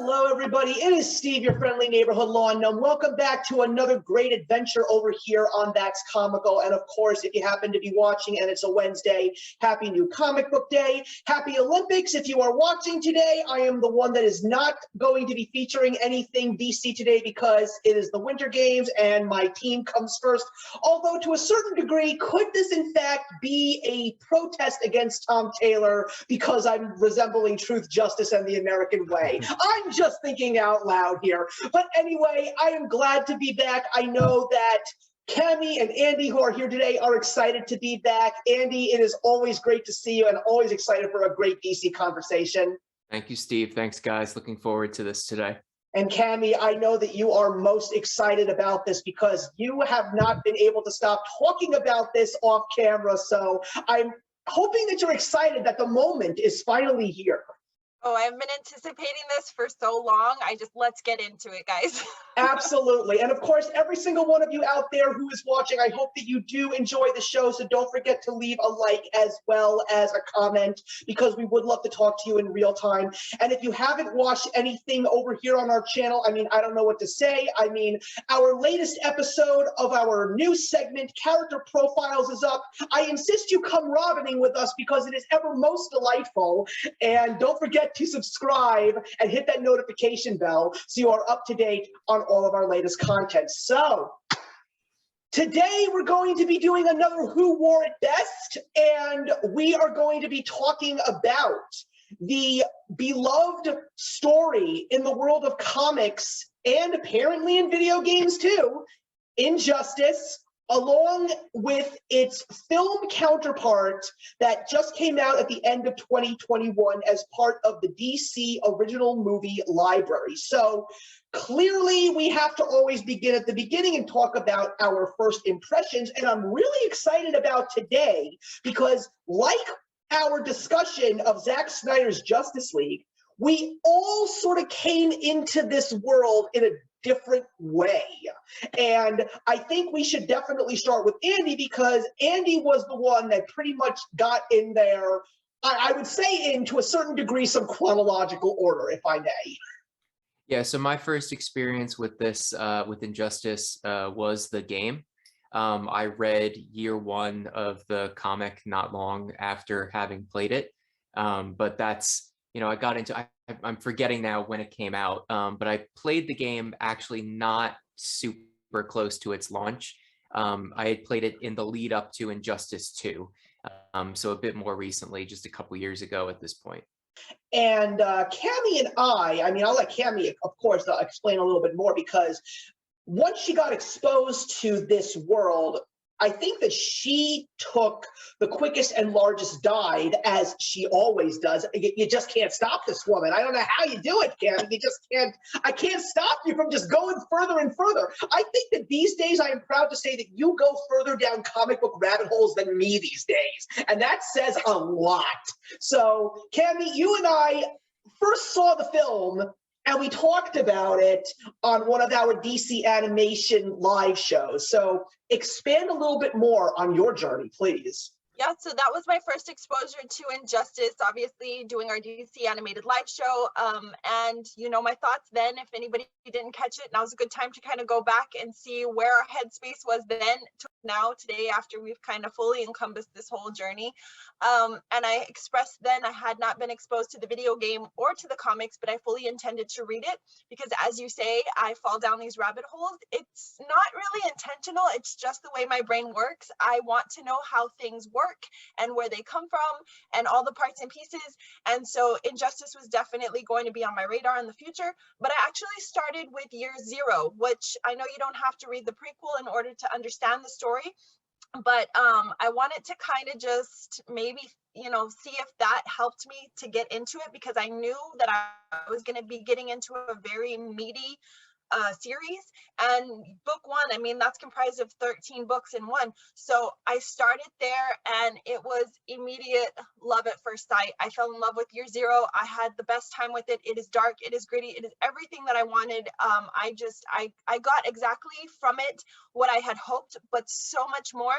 Hello, everybody. It is Steve, your friendly neighborhood lawn gnome. Welcome back to another great adventure over here on That's Comical. And of course, if you happen to be watching and it's a Wednesday, happy new comic book day. Happy Olympics. If you are watching today, I am the one that is not going to be featuring anything DC today because it is the Winter Games and my team comes first. Although to a certain degree, could this in fact be a protest against Tom Taylor because I'm resembling truth, justice, and the American way? I'm just thinking out loud here. But anyway, I am glad to be back. I know that Cammie and Andy, who are here today, are excited to be back. Andy, it is always great to see you and always excited for a great DC conversation. Thank you, Steve. Thanks, guys. Looking forward to this today. And Cammie, I know that you are most excited about this because you have not been able to stop talking about this off camera. So I'm hoping that you're excited that the moment is finally here. Oh, I've been anticipating this for so long. Let's get into it, guys. Absolutely. And of course, every single one of you out there who is watching, I hope that you do enjoy the show. So don't forget to leave a like as well as a comment because we would love to talk to you in real time. And if you haven't watched anything over here on our channel, I mean, I don't know what to say. I mean, our latest episode of our new segment, Character Profiles, is up. I insist you come robining with us because it is ever most delightful. And don't forget to subscribe and hit that notification bell so you are up to date on all of our latest content. So today we're going to be doing another Who Wore It Best, and we are going to be talking about the beloved story in the world of comics and apparently in video games too, Injustice, along with its film counterpart that just came out at the end of 2021 as part of the DC original movie library. So clearly we have to always begin at the beginning and talk about our first impressions. And I'm really excited about today because, like our discussion of Zack Snyder's Justice League, we all sort of came into this world in a different way. And I think we should definitely start with Andy because Andy was the one that pretty much got in there, I would say, in to a certain degree, some chronological order, if I may. Yeah, so my first experience with this, with Injustice, was the game. I read year one of the comic not long after having played it, but that's, I got into, I'm forgetting now when it came out, but I played the game actually not super close to its launch. I had played it in the lead up to Injustice 2, so a bit more recently, just a couple years ago at this point. And Cammie and I mean, I'll let Cammie, of course, explain a little bit more because once she got exposed to this world, I think that she took the quickest and largest dive, as she always does. You just can't stop this woman. I don't know how you do it, Cammie. You just can't. I can't stop you from just going further and further. I think that these days I am proud to say that you go further down comic book rabbit holes than me these days. And that says a lot. So, Cammie, you and I first saw the film and we talked about it on one of our DC animation live shows. So expand a little bit more on your journey, please. Yeah, so that was my first exposure to Injustice, obviously doing our DC animated live show. And my thoughts then, if anybody didn't catch it, now's a good time to kind of go back and see where our headspace was then to now today after we've kind of fully encompassed this whole journey. And I expressed then I had not been exposed to the video game or to the comics, but I fully intended to read it because, as you say, I fall down these rabbit holes. It's not really intentional. It's just the way my brain works. I want to know how things work and where they come from and all the parts and pieces. And so Injustice was definitely going to be on my radar in the future. But I actually started with Year Zero, which I know you don't have to read the prequel in order to understand the story. But I wanted to kind of just maybe, see if that helped me to get into it because I knew that I was going to be getting into a very meaty series. And book one, I mean, that's comprised of 13 books in one. So I started there and it was immediate love at first sight. I fell in love with Year Zero. I had the best time with it. It is dark, it is gritty, it is everything that I wanted. I got exactly from it what I had hoped, but so much more.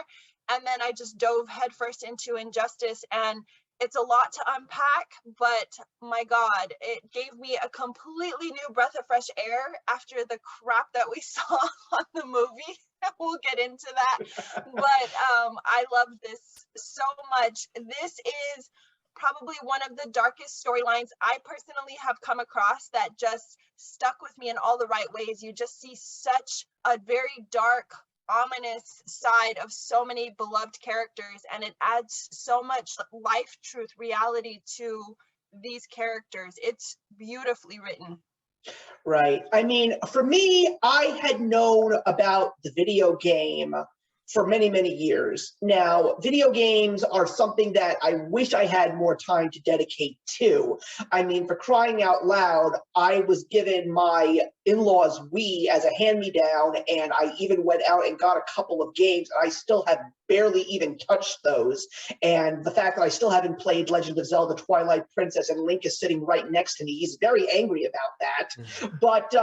And then I just dove headfirst into Injustice, and it's a lot to unpack, but my God, it gave me a completely new breath of fresh air after the crap that we saw on the movie. We'll get into that. But I love this so much. This is probably one of the darkest storylines I personally have come across that just stuck with me in all the right ways. You just see such a very dark, ominous side of so many beloved characters, and it adds so much life, truth, reality to these characters. It's beautifully written. Right. I mean, for me, I had known about the video game for many, many years. Now, video games are something that I wish I had more time to dedicate to. I mean, for crying out loud, I was given my in-laws Wii as a hand-me-down, and I even went out and got a couple of games, and I still have barely even touched those. And the fact that I still haven't played Legend of Zelda Twilight Princess and Link is sitting right next to me, he's very angry about that. But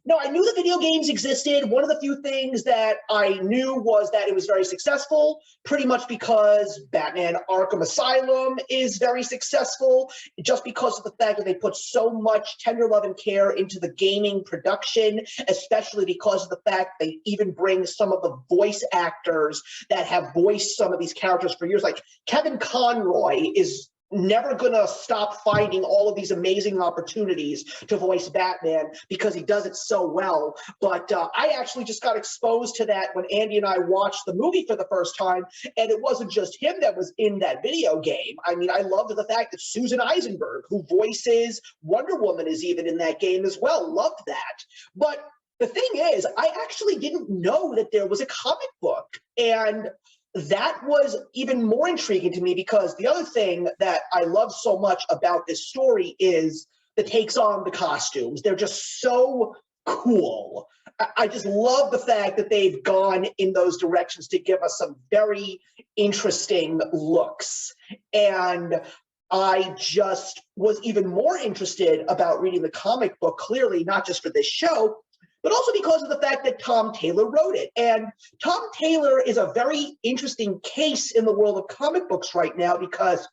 no, I knew the video games existed. One of the few things that I knew was that it was very successful, pretty much because Batman Arkham Asylum is very successful, just because of the fact that they put so much tender love and care into the gaming production, especially because of the fact they even bring some of the voice actors that have voiced some of these characters for years. Like Kevin Conroy is never gonna stop finding all of these amazing opportunities to voice Batman because he does it so well. But I actually just got exposed to that when Andy and I watched the movie for the first time, and it wasn't just him that was in that video game. I mean, I loved the fact that Susan Eisenberg, who voices Wonder Woman, is even in that game as well. Loved that. But the thing is, I actually didn't know that there was a comic book, and that was even more intriguing to me because the other thing that I love so much about this story is the takes on the costumes. They're just so cool. I just love the fact that they've gone in those directions to give us some very interesting looks. And I just was even more interested about reading the comic book, clearly, not just for this show, but also because of the fact that Tom Taylor wrote it. And Tom Taylor is a very interesting case in the world of comic books right now because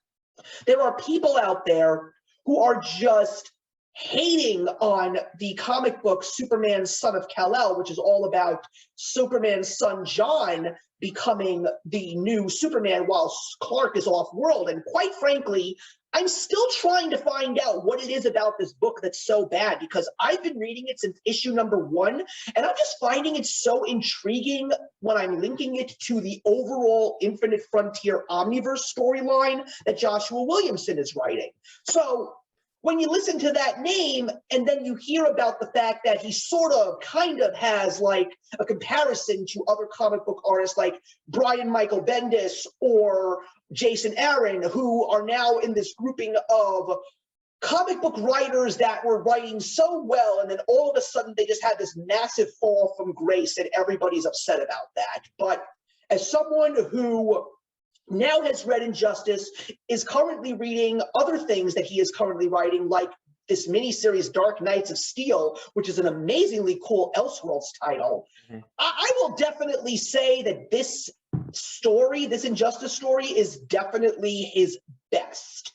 there are people out there who are just hating on the comic book Superman Son of Kal-El, which is all about Superman's son John becoming the new Superman while Clark is off-world. And quite frankly, I'm still trying to find out what it is about this book that's so bad, because I've been reading it since issue #1, and I'm just finding it so intriguing when I'm linking it to the overall Infinite Frontier Omniverse storyline that Joshua Williamson is writing. So when you listen to that name and then you hear about the fact that he sort of kind of has like a comparison to other comic book artists like Brian Michael Bendis or Jason Aaron, who are now in this grouping of comic book writers that were writing so well, and then all of a sudden they just had this massive fall from grace and everybody's upset about that. But as someone who now has read Injustice, is currently reading other things that he is currently writing, like this miniseries Dark Knights of Steel, which is an amazingly cool Elseworlds title. I will definitely say that this story, this Injustice story, is definitely his best.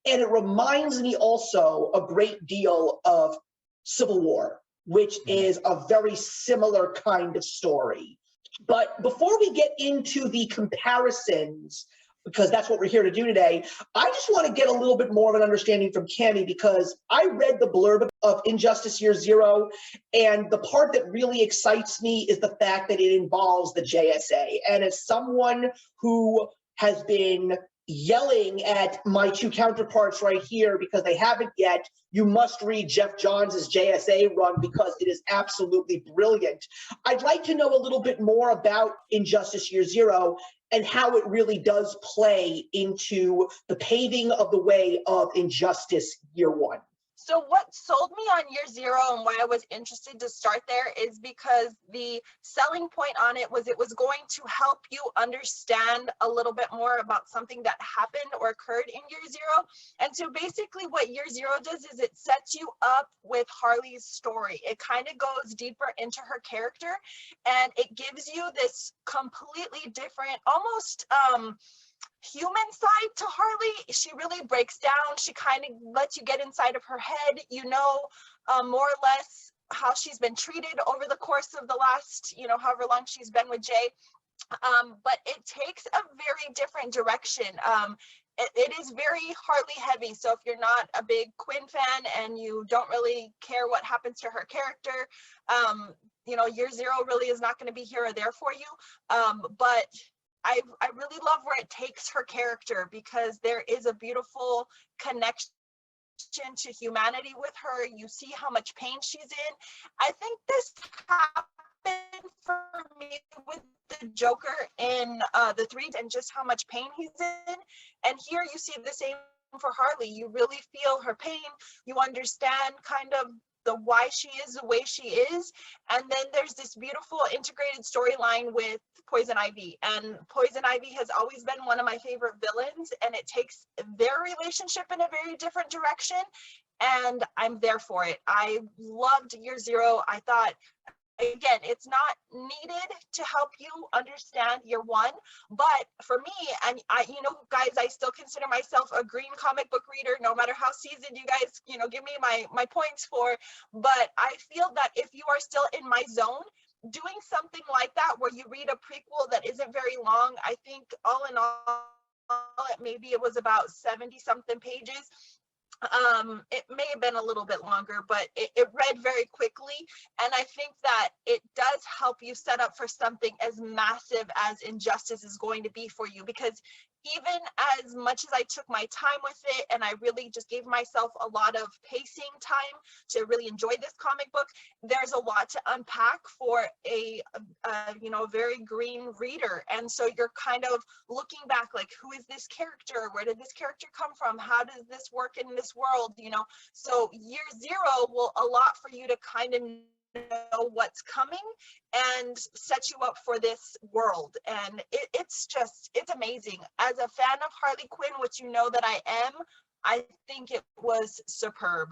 And it reminds me also a great deal of Civil War, which is a very similar kind of story. But before we get into the comparisons, because that's what we're here to do today, I just want to get a little bit more of an understanding from Cammie, because I read the blurb of Injustice Year Zero, and the part that really excites me is the fact that it involves the JSA. And as someone who has been yelling at my two counterparts right here because they haven't yet, you must read Jeff Johns' JSA run because it is absolutely brilliant. I'd like to know a little bit more about Injustice Year Zero and how it really does play into the paving of the way of Injustice Year One. So what sold me on Year Zero and why I was interested to start there is because the selling point on it was going to help you understand a little bit more about something that happened or occurred in Year Zero. And so basically what Year Zero does is it sets you up with Harley's story. It kind of goes deeper into her character, and it gives you this completely different, almost human side to Harley. She really breaks down. She kind of lets you get inside of her head, you know, more or less how she's been treated over the course of the last, you know, however long she's been with Jay. But it takes a very different direction. It is very Harley heavy. So if you're not a big Quinn fan and you don't really care what happens to her character, you know, Year Zero really is not going to be here or there for you. But I really love where it takes her character, because there is a beautiful connection to humanity with her. You see how much pain she's in. I think this happened for me with the Joker in the Three, and just how much pain he's in. And here you see the same for Harley. You really feel her pain. You understand kind of the why she is the way she is. And then there's this beautiful integrated storyline with Poison Ivy, and Poison Ivy has always been one of my favorite villains, and it takes their relationship in a very different direction, and I'm there for it. I loved Year Zero. I thought, again, it's not needed to help you understand Year One, but for me, and I, you know, guys, I still consider myself a green comic book reader, no matter how seasoned you guys, you know, give me my points for, but I feel that if you are still in my zone, doing something like that, where you read a prequel that isn't very long, I think all in all, maybe it was about 70 something pages. It may have been a little bit longer, but it read very quickly. And I think that it does help you set up for something as massive as Injustice is going to be for you, because even as much as I took my time with it, and I really just gave myself a lot of pacing time to really enjoy this comic book, there's a lot to unpack for a you know, very green reader. And so you're kind of looking back, like, who is this character? Where did this character come from? How does this work in this world? You know, so Year Zero will allot for you to kind of know what's coming and set you up for this world. And it's amazing. As a fan of Harley Quinn, which you know that I am, I think it was superb.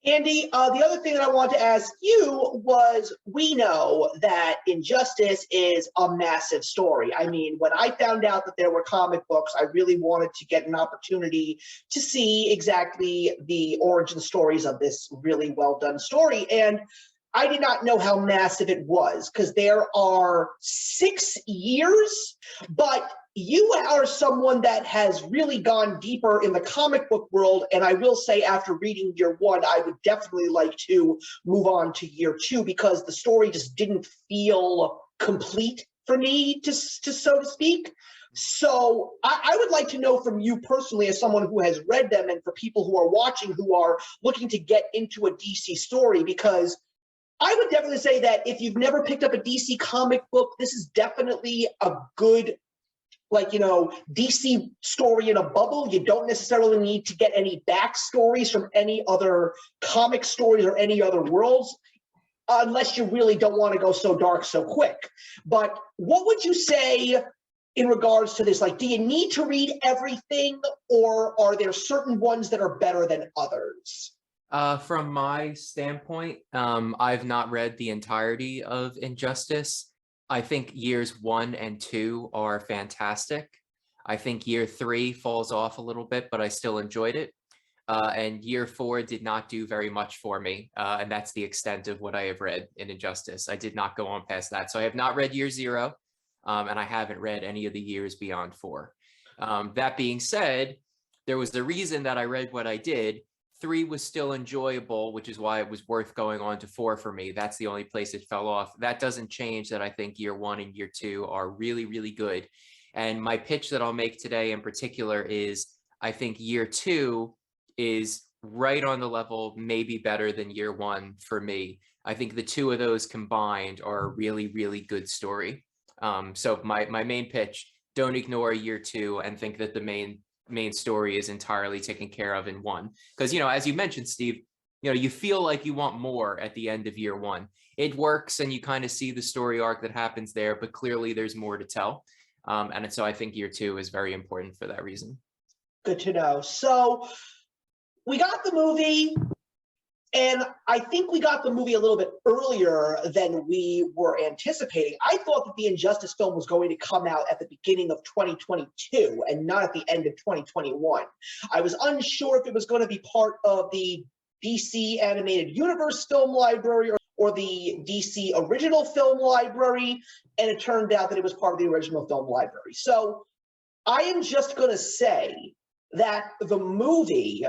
Andy, the other thing that I wanted to ask you was, we know that Injustice is a massive story. I mean, when I found out that there were comic books, I really wanted to get an opportunity to see exactly the origin stories of this really well done story. And I did not know how massive it was, because there are 6 years, but you are someone that has really gone deeper in the comic book world, and I will say, after reading Year One, I would definitely like to move on to Year Two, because the story just didn't feel complete for me, to so to speak. So I would like to know from you personally, as someone who has read them, and for people who are watching who are looking to get into a DC story, because I would definitely say that if you've never picked up a DC comic book, this is definitely a good, like, you know, DC story in a bubble. You don't necessarily need to get any backstories from any other comic stories or any other worlds, unless you really don't want to go so dark so quick. But what would you say in regards to this? Like, do you need to read everything, or are there certain ones that are better than others? From my standpoint, I've not read the entirety of Injustice. I think Years 1 and 2 are fantastic. I think Year 3 falls off a little bit, but I still enjoyed it. And Year 4 did not do very much for me. And that's the extent of what I have read in Injustice. I did not go on past that. So I have not read Year 0, and I haven't read any of the years beyond 4. That being said, there was the reason that I read what I did. 3 was still enjoyable, which is why it was worth going on to 4 for me. That's the only place it fell off. That doesn't change that I think Year 1 and Year 2 are really, really good. And my pitch that I'll make today in particular is, I think Year 2 is right on the level, maybe better than Year 1 for me. I think the two of those combined are a really, really good story. So my main pitch, don't ignore Year 2 and think that the main story is entirely taken care of in 1, because, you know, as you mentioned, Steve, you know, you feel like you want more at the end of Year 1. It works, and you kind of see the story arc that happens there, but clearly there's more to tell, and so I think Year 2 is very important for that reason. Good to know. So we got the movie. And I think we got the movie a little bit earlier than we were anticipating. I thought that the Injustice film was going to come out at the beginning of 2022 and not at the end of 2021. I was unsure if it was going to be part of the DC Animated Universe film library or the DC original film library, and it turned out that it was part of the original film library. So I am just going to say that the movie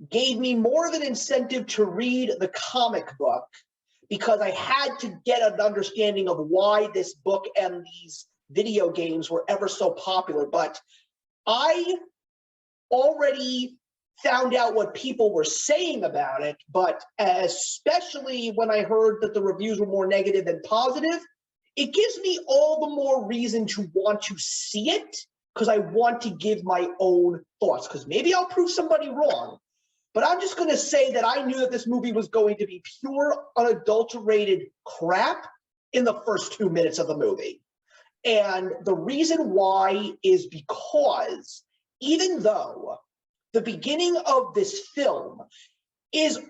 gave me more of an incentive to read the comic book because I had to get an understanding of why this book and these video games were ever so popular. But I already found out what people were saying about it, but especially when I heard that the reviews were more negative than positive, it gives me all the more reason to want to see it because I want to give my own thoughts, because maybe I'll prove somebody wrong. But I'm just going to say that I knew that this movie was going to be pure, unadulterated crap in the first 2 minutes of the movie. And the reason why is because even though the beginning of this film is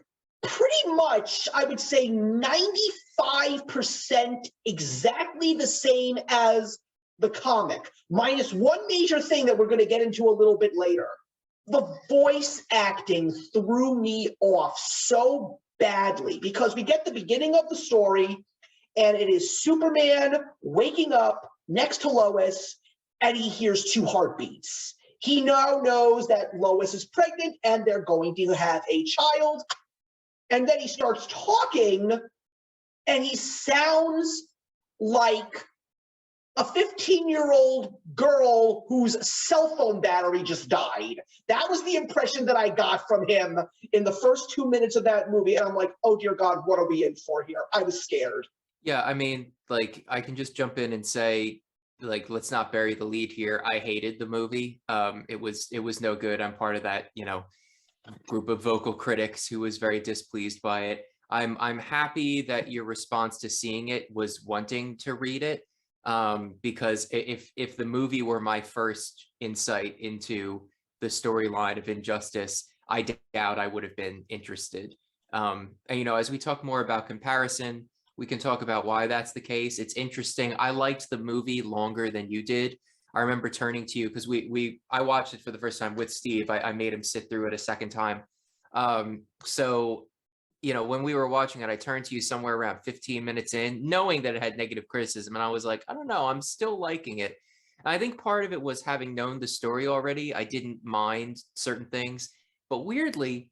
pretty much, I would say, 95% exactly the same as the comic, minus one major thing that we're going to get into a little bit later. The voice acting threw me off so badly because we get the beginning of the story and it is Superman waking up next to Lois and he hears 2 heartbeats. He now knows that Lois is pregnant and they're going to have a child. And then he starts talking and he sounds like a 15-year-old girl whose cell phone battery just died. That was the impression that I got from him in the first 2 minutes of that movie. And I'm like, oh, dear God, what are we in for here? I was scared. Yeah, I mean, like, I can just jump in and say, like, let's not bury the lead here. I hated the movie. It was no good. I'm part of that, group of vocal critics who was very displeased by it. I'm happy that your response to seeing it was wanting to read it. Because if the movie were my first insight into the storyline of Injustice, I doubt I would have been interested. And as we talk more about comparison, we can talk about why that's the case. It's interesting. I liked the movie longer than you did. I remember turning to you because I watched it for the first time with Steve. I made him sit through it a second time. So when we were watching it, I turned to you somewhere around 15 minutes in, knowing that it had negative criticism. And I was like, I don't know, I'm still liking it. And I think part of it was having known the story already. I didn't mind certain things. But weirdly,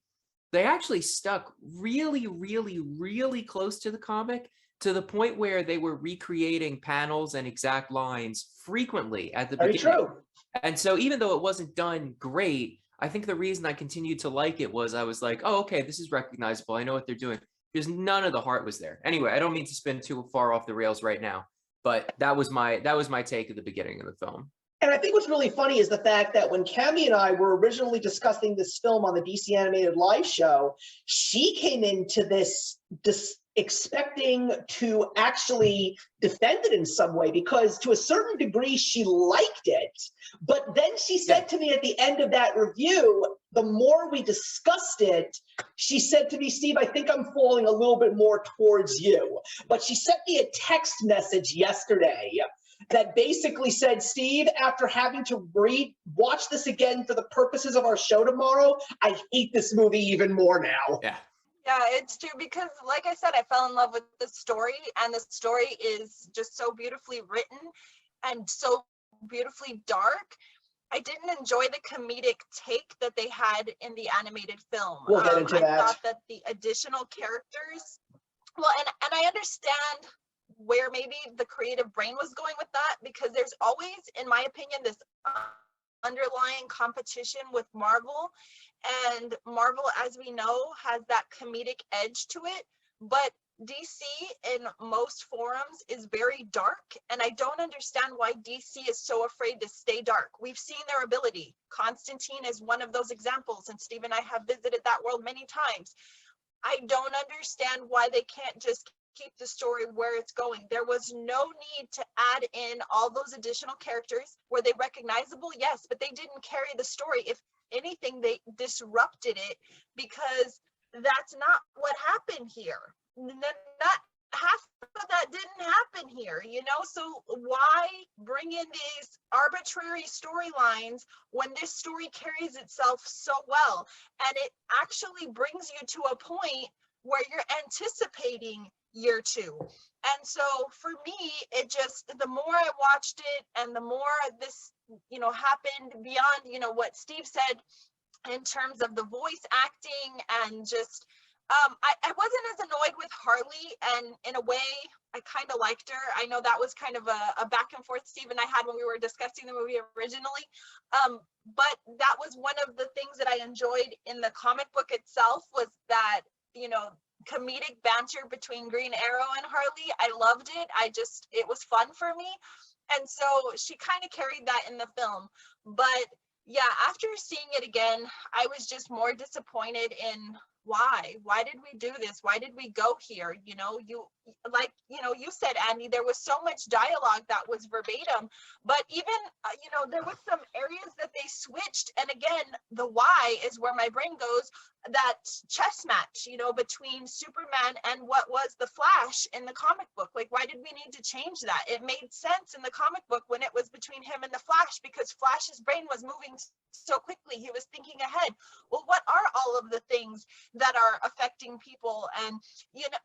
they actually stuck really, really, really close to the comic, to the point where they were recreating panels and exact lines frequently at the beginning. Very true. And so even though it wasn't done great, I think the reason I continued to like it was I was like, oh, okay, this is recognizable. I know what they're doing. Because none of the heart was there. Anyway, I don't mean to spin too far off the rails right now, but that was my take at the beginning of the film. And I think what's really funny is the fact that when Cami and I were originally discussing this film on the DC Animated Live show, she came into this expecting to actually defend it in some way, because to a certain degree she liked it. But then she said to me at the end of that review, the more we discussed it, she said to me, Steve, I think I'm falling a little bit more towards you. But she sent me a text message yesterday that basically said, Steve, after having to watch this again for the purposes of our show tomorrow, I hate this movie even more now. Yeah, it's true, because like I said, I fell in love with the story, and the story is just so beautifully written and so beautifully dark. I didn't enjoy the comedic take that they had in the animated film. We'll get into that. I thought that the additional characters, well, and I understand where maybe the creative brain was going with that, because there's always, in my opinion, this underlying competition with Marvel, and Marvel, as we know, has that comedic edge to it, but DC in most forums is very dark, and I don't understand why DC is so afraid to stay dark. We've seen their ability. Constantine is one of those examples, and Steve and I have visited that world many times. I don't understand why they can't just keep the story where it's going. There was no need to add in all those additional characters. Were they recognizable? Yes, but they didn't carry the story. If anything, they disrupted it, because that's not what happened here. Not half of that didn't happen here, you know? So why bring in these arbitrary storylines when this story carries itself so well? And it actually brings you to a point where you're anticipating year two. And so for me, it just, the more I watched it and the more this, you know, happened beyond, you know, what Steve said in terms of the voice acting and just I wasn't as annoyed with Harley, and in a way I kind of liked her. I know that was kind of a back and forth Steve and I had when we were discussing the movie originally, but that was one of the things that I enjoyed in the comic book itself, was that, you know, comedic banter between Green Arrow and Harley. I loved it. It was fun for me, and so she kind of carried that in the film. But yeah, after seeing it again, I was just more disappointed in why did we do this? Why did we go here? You know, you said, Andy, there was so much dialogue that was verbatim, but even, you know, there was some areas that they switched. And again, the why is where my brain goes, that chess match, you know, between Superman and what was the Flash in the comic book. Like, why did we need to change that? It made sense in the comic book when it was between him and the Flash, because Flash's brain was moving so quickly. He was thinking ahead. Well, what are all of the things that are affecting people? And, you know,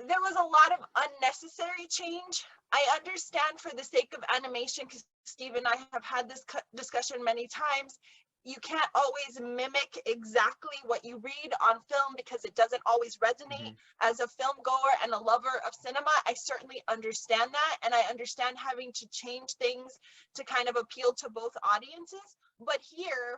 there was a lot of unnecessary change. I understand for the sake of animation, because Steve and I have had this discussion many times, you can't always mimic exactly what you read on film because it doesn't always resonate. As a film goer and a lover of cinema, I certainly understand that, and I understand having to change things to kind of appeal to both audiences. But here,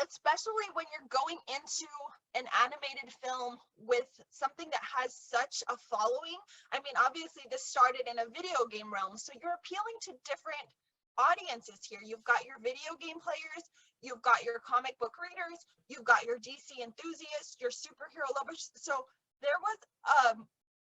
especially when you're going into an animated film with something that has such a following, I mean, obviously this started in a video game realm, so you're appealing to different audiences here. You've got your video game players, you've got your comic book readers, you've got your DC enthusiasts, your superhero lovers. So there was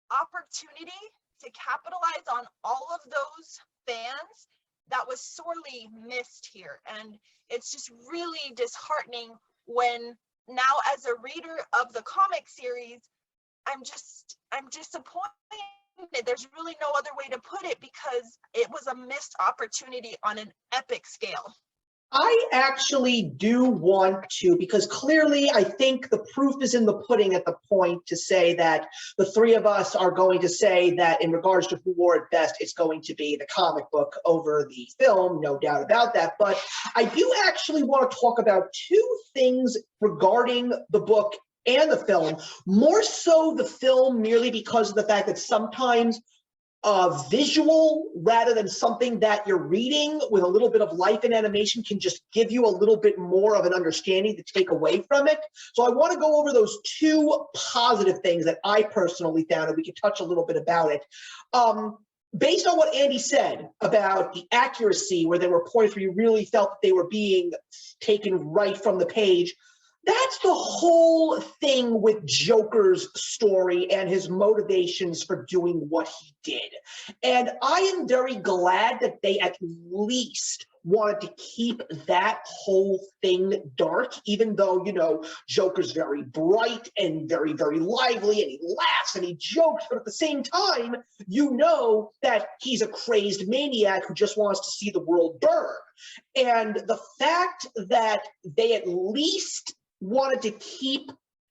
opportunity to capitalize on all of those fans that was sorely missed here. And it's just really disheartening when now, as a reader of the comic series, I'm disappointed. There's really no other way to put it, because it was a missed opportunity on an epic scale. I actually do want to, because clearly I think the proof is in the pudding at the point to say that the three of us are going to say that in regards to who wore it best, it's going to be the comic book over the film, no doubt about that. But I do actually want to talk about two things regarding the book and the film, more so the film merely because of the fact that sometimes visual rather than something that you're reading with a little bit of life and animation can just give you a little bit more of an understanding to take away from it. So I want to go over those two positive things that I personally found, and we can touch a little bit about it. Based on what Andy said about the accuracy, where there were points where you really felt that they were being taken right from the page, that's the whole thing with Joker's story and his motivations for doing what he did. And I am very glad that they at least wanted to keep that whole thing dark, even though, you know, Joker's very bright and very, very lively, and he laughs and he jokes, but at the same time, you know that he's a crazed maniac who just wants to see the world burn. And the fact that they at least wanted to keep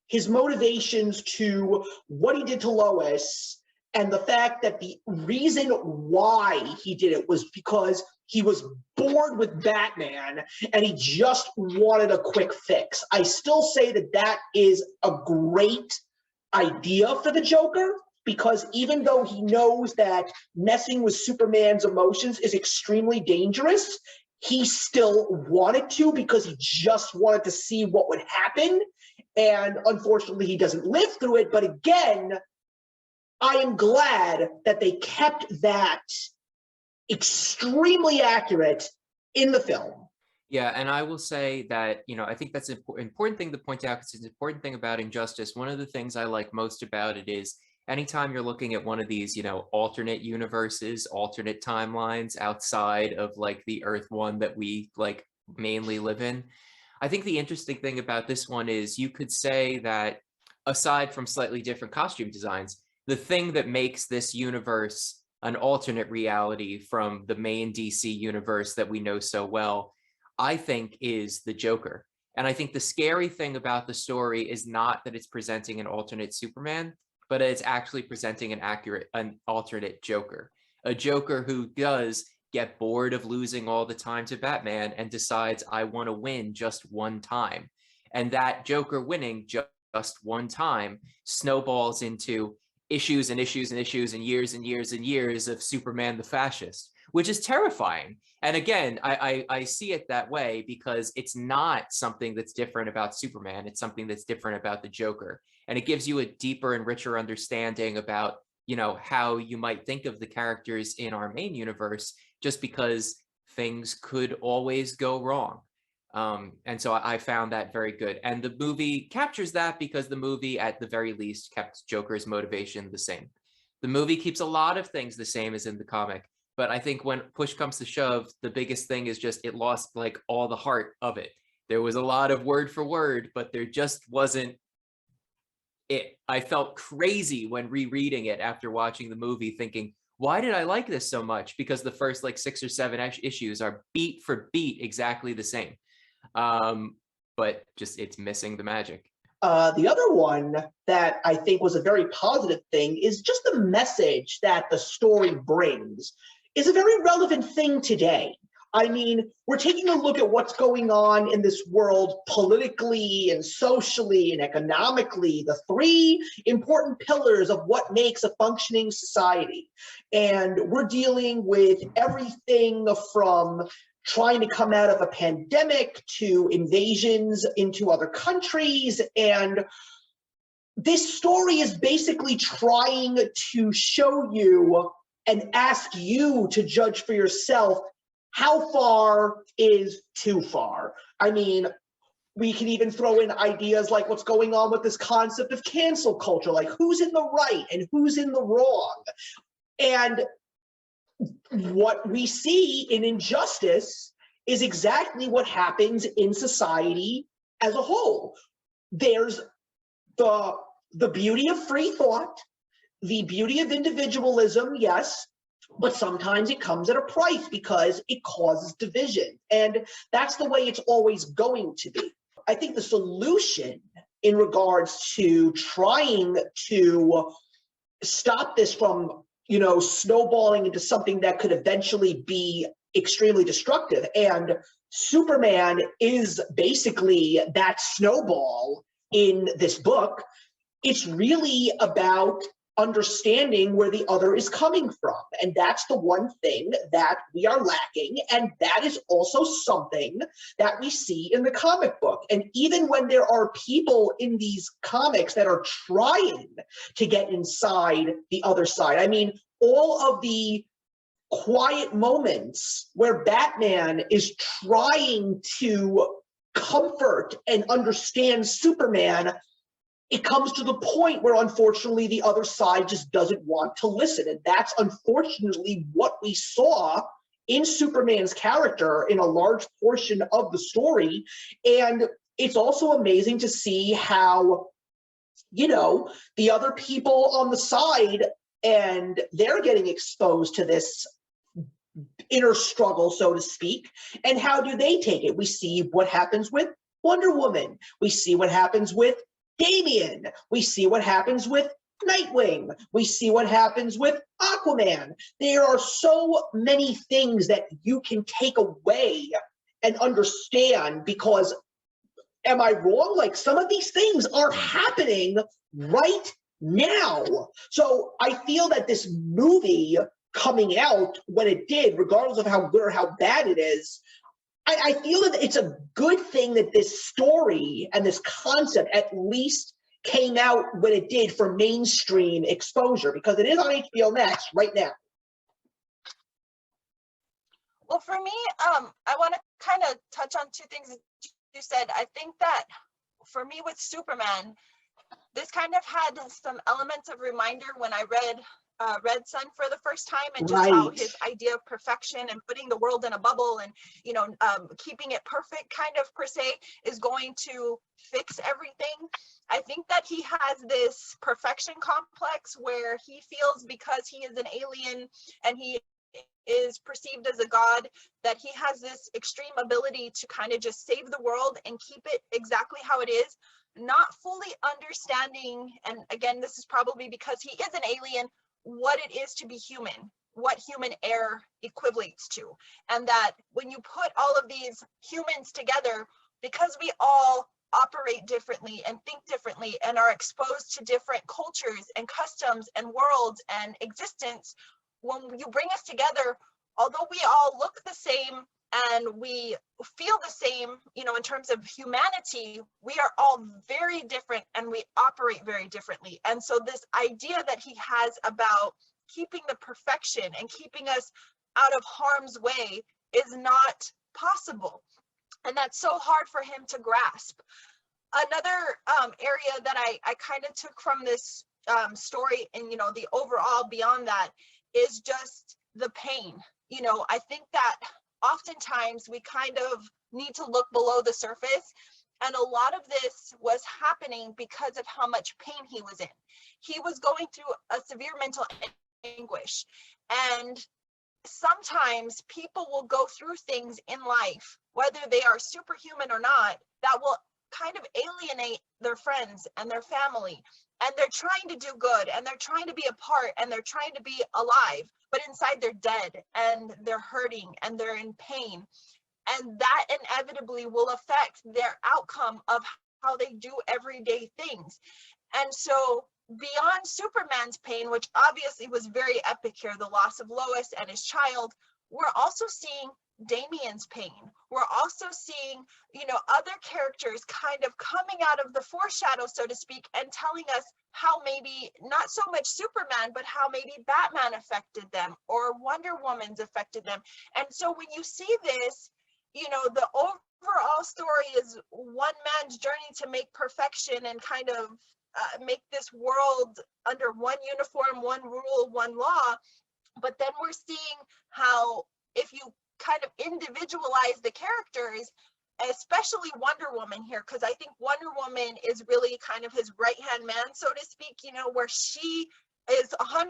his motivations to what he did to Lois, and the fact that the reason why he did it was because he was bored with Batman and he just wanted a quick fix. I still say that that is a great idea for the Joker, because even though he knows that messing with Superman's emotions is extremely dangerous, he still wanted to, because he just wanted to see what would happen. And unfortunately, he doesn't live through it. But again, I am glad that they kept that extremely accurate in the film. Yeah, and I will say that, you know, I think that's an important thing to point out, because it's an important thing about Injustice. One of the things I like most about it is anytime you're looking at one of these, you know, alternate universes, alternate timelines outside of like the Earth one that we like mainly live in, I think the interesting thing about this one is you could say that aside from slightly different costume designs, the thing that makes this universe an alternate reality from the main DC universe that we know so well, I think, is the Joker. And I think the scary thing about the story is not that it's presenting an alternate Superman, but it's actually presenting an alternate Joker. A Joker who does get bored of losing all the time to Batman and decides, I want to win just one time. And that Joker winning just one time snowballs into issues and issues and issues and years and years and years of Superman the fascist, which is terrifying. And again, I see it that way because it's not something that's different about Superman. It's something that's different about the Joker. And it gives you a deeper and richer understanding about, you know, how you might think of the characters in our main universe, just because things could always go wrong. And so I found that very good. And the movie captures that because the movie, at the very least, kept Joker's motivation the same. The movie keeps a lot of things the same as in the comic. But I think when push comes to shove, the biggest thing is just it lost like all the heart of it. There was a lot of word for word, but there just wasn't it. I felt crazy when rereading it after watching the movie, thinking, why did I like this so much? Because the first like 6 or 7 issues are beat for beat exactly the same. But just it's missing the magic. The other one that I think was a very positive thing is just the message that the story brings is a very relevant thing today. I mean, we're taking a look at what's going on in this world politically and socially and economically, the 3 important pillars of what makes a functioning society. And we're dealing with everything from trying to come out of a pandemic to invasions into other countries. And this story is basically trying to show you and ask you to judge for yourself how far is too far. I mean, we can even throw in ideas like what's going on with this concept of cancel culture, like who's in the right and who's in the wrong. And what we see in Injustice is exactly what happens in society as a whole. There's the beauty of free thought, the beauty of individualism, yes, but sometimes it comes at a price because it causes division. And that's the way it's always going to be. I think the solution in regards to trying to stop this from, you know, snowballing into something that could eventually be extremely destructive. And Superman is basically that snowball in this book. It's really about understanding where the other is coming from. And that's the one thing that we are lacking. And that is also something that we see in the comic book. And even when there are people in these comics that are trying to get inside the other side, I mean, all of the quiet moments where Batman is trying to comfort and understand Superman, it comes to the point where, unfortunately, the other side just doesn't want to listen. And that's unfortunately what we saw in Superman's character in a large portion of the story. And it's also amazing to see how, you know, the other people on the side, and they're getting exposed to this inner struggle, so to speak. And how do they take it? We see what happens with Wonder Woman. We see what happens with Damian. We see what happens with Nightwing. We see what happens with Aquaman. There are so many things that you can take away and understand because, am I wrong? Like, some of these things are happening right now. So I feel that this movie coming out when it did, regardless of how good or how bad it is, I feel that it's a good thing that this story and this concept at least came out when it did for mainstream exposure, because it is on HBO Max right now. Well, for me, I want to kind of touch on 2 things that you said. I think that for me with Superman, this kind of had some elements of reminder when I read Red Sun for the first time, and just how Right. his idea of perfection and putting the world in a bubble and, you know, keeping it perfect kind of per se is going to fix everything. I think that he has this perfection complex where he feels because he is an alien and he is perceived as a god, that he has this extreme ability to kind of just save the world and keep it exactly how it is, not fully understanding, and again, this is probably because he is an alien, what it is to be human, what human error equates to. And that when you put all of these humans together, because we all operate differently and think differently and are exposed to different cultures and customs and worlds and existence, when you bring us together, although we all look the same and we feel the same, you know, in terms of humanity, we are all very different and we operate very differently. And so this idea that he has about keeping the perfection and keeping us out of harm's way is not possible. And that's so hard for him to grasp. Another area that I kind of took from this story, and, you know, the overall beyond that, is just the pain. You know, I think that oftentimes we kind of need to look below the surface. And a lot of this was happening because of how much pain he was in. He was going through a severe mental anguish. And sometimes people will go through things in life, whether they are superhuman or not, that will kind of alienate their friends and their family. And they're trying to do good and they're trying to be a part and they're trying to be alive, but inside they're dead and they're hurting and they're in pain. And that inevitably will affect their outcome of how they do everyday things. And so beyond Superman's pain, which obviously was very epic here, the loss of Lois and his child, we're also seeing Damian's pain. We're also seeing, you know, other characters kind of coming out of the foreshadow, so to speak, and telling us how maybe not so much Superman, but how maybe Batman affected them or Wonder Woman's affected them. And so when you see this, you know, the overall story is one man's journey to make perfection and kind of make this world under one uniform, one rule, one law. But then we're seeing how if you kind of individualize the characters, especially Wonder Woman here, because I think Wonder Woman is really kind of his right-hand man, so to speak, you know, where she is 100%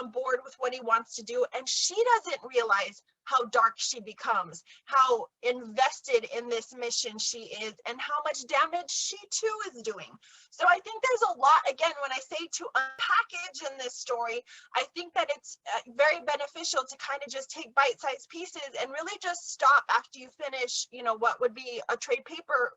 on board with what he wants to do, and she doesn't realize how dark she becomes, how invested in this mission she is, and how much damage she too is doing. So I think there's a lot, again, when I say to unpackage in this story, I think that it's very beneficial to kind of just take bite-sized pieces and really just stop after you finish, you know, what would be a trade paper,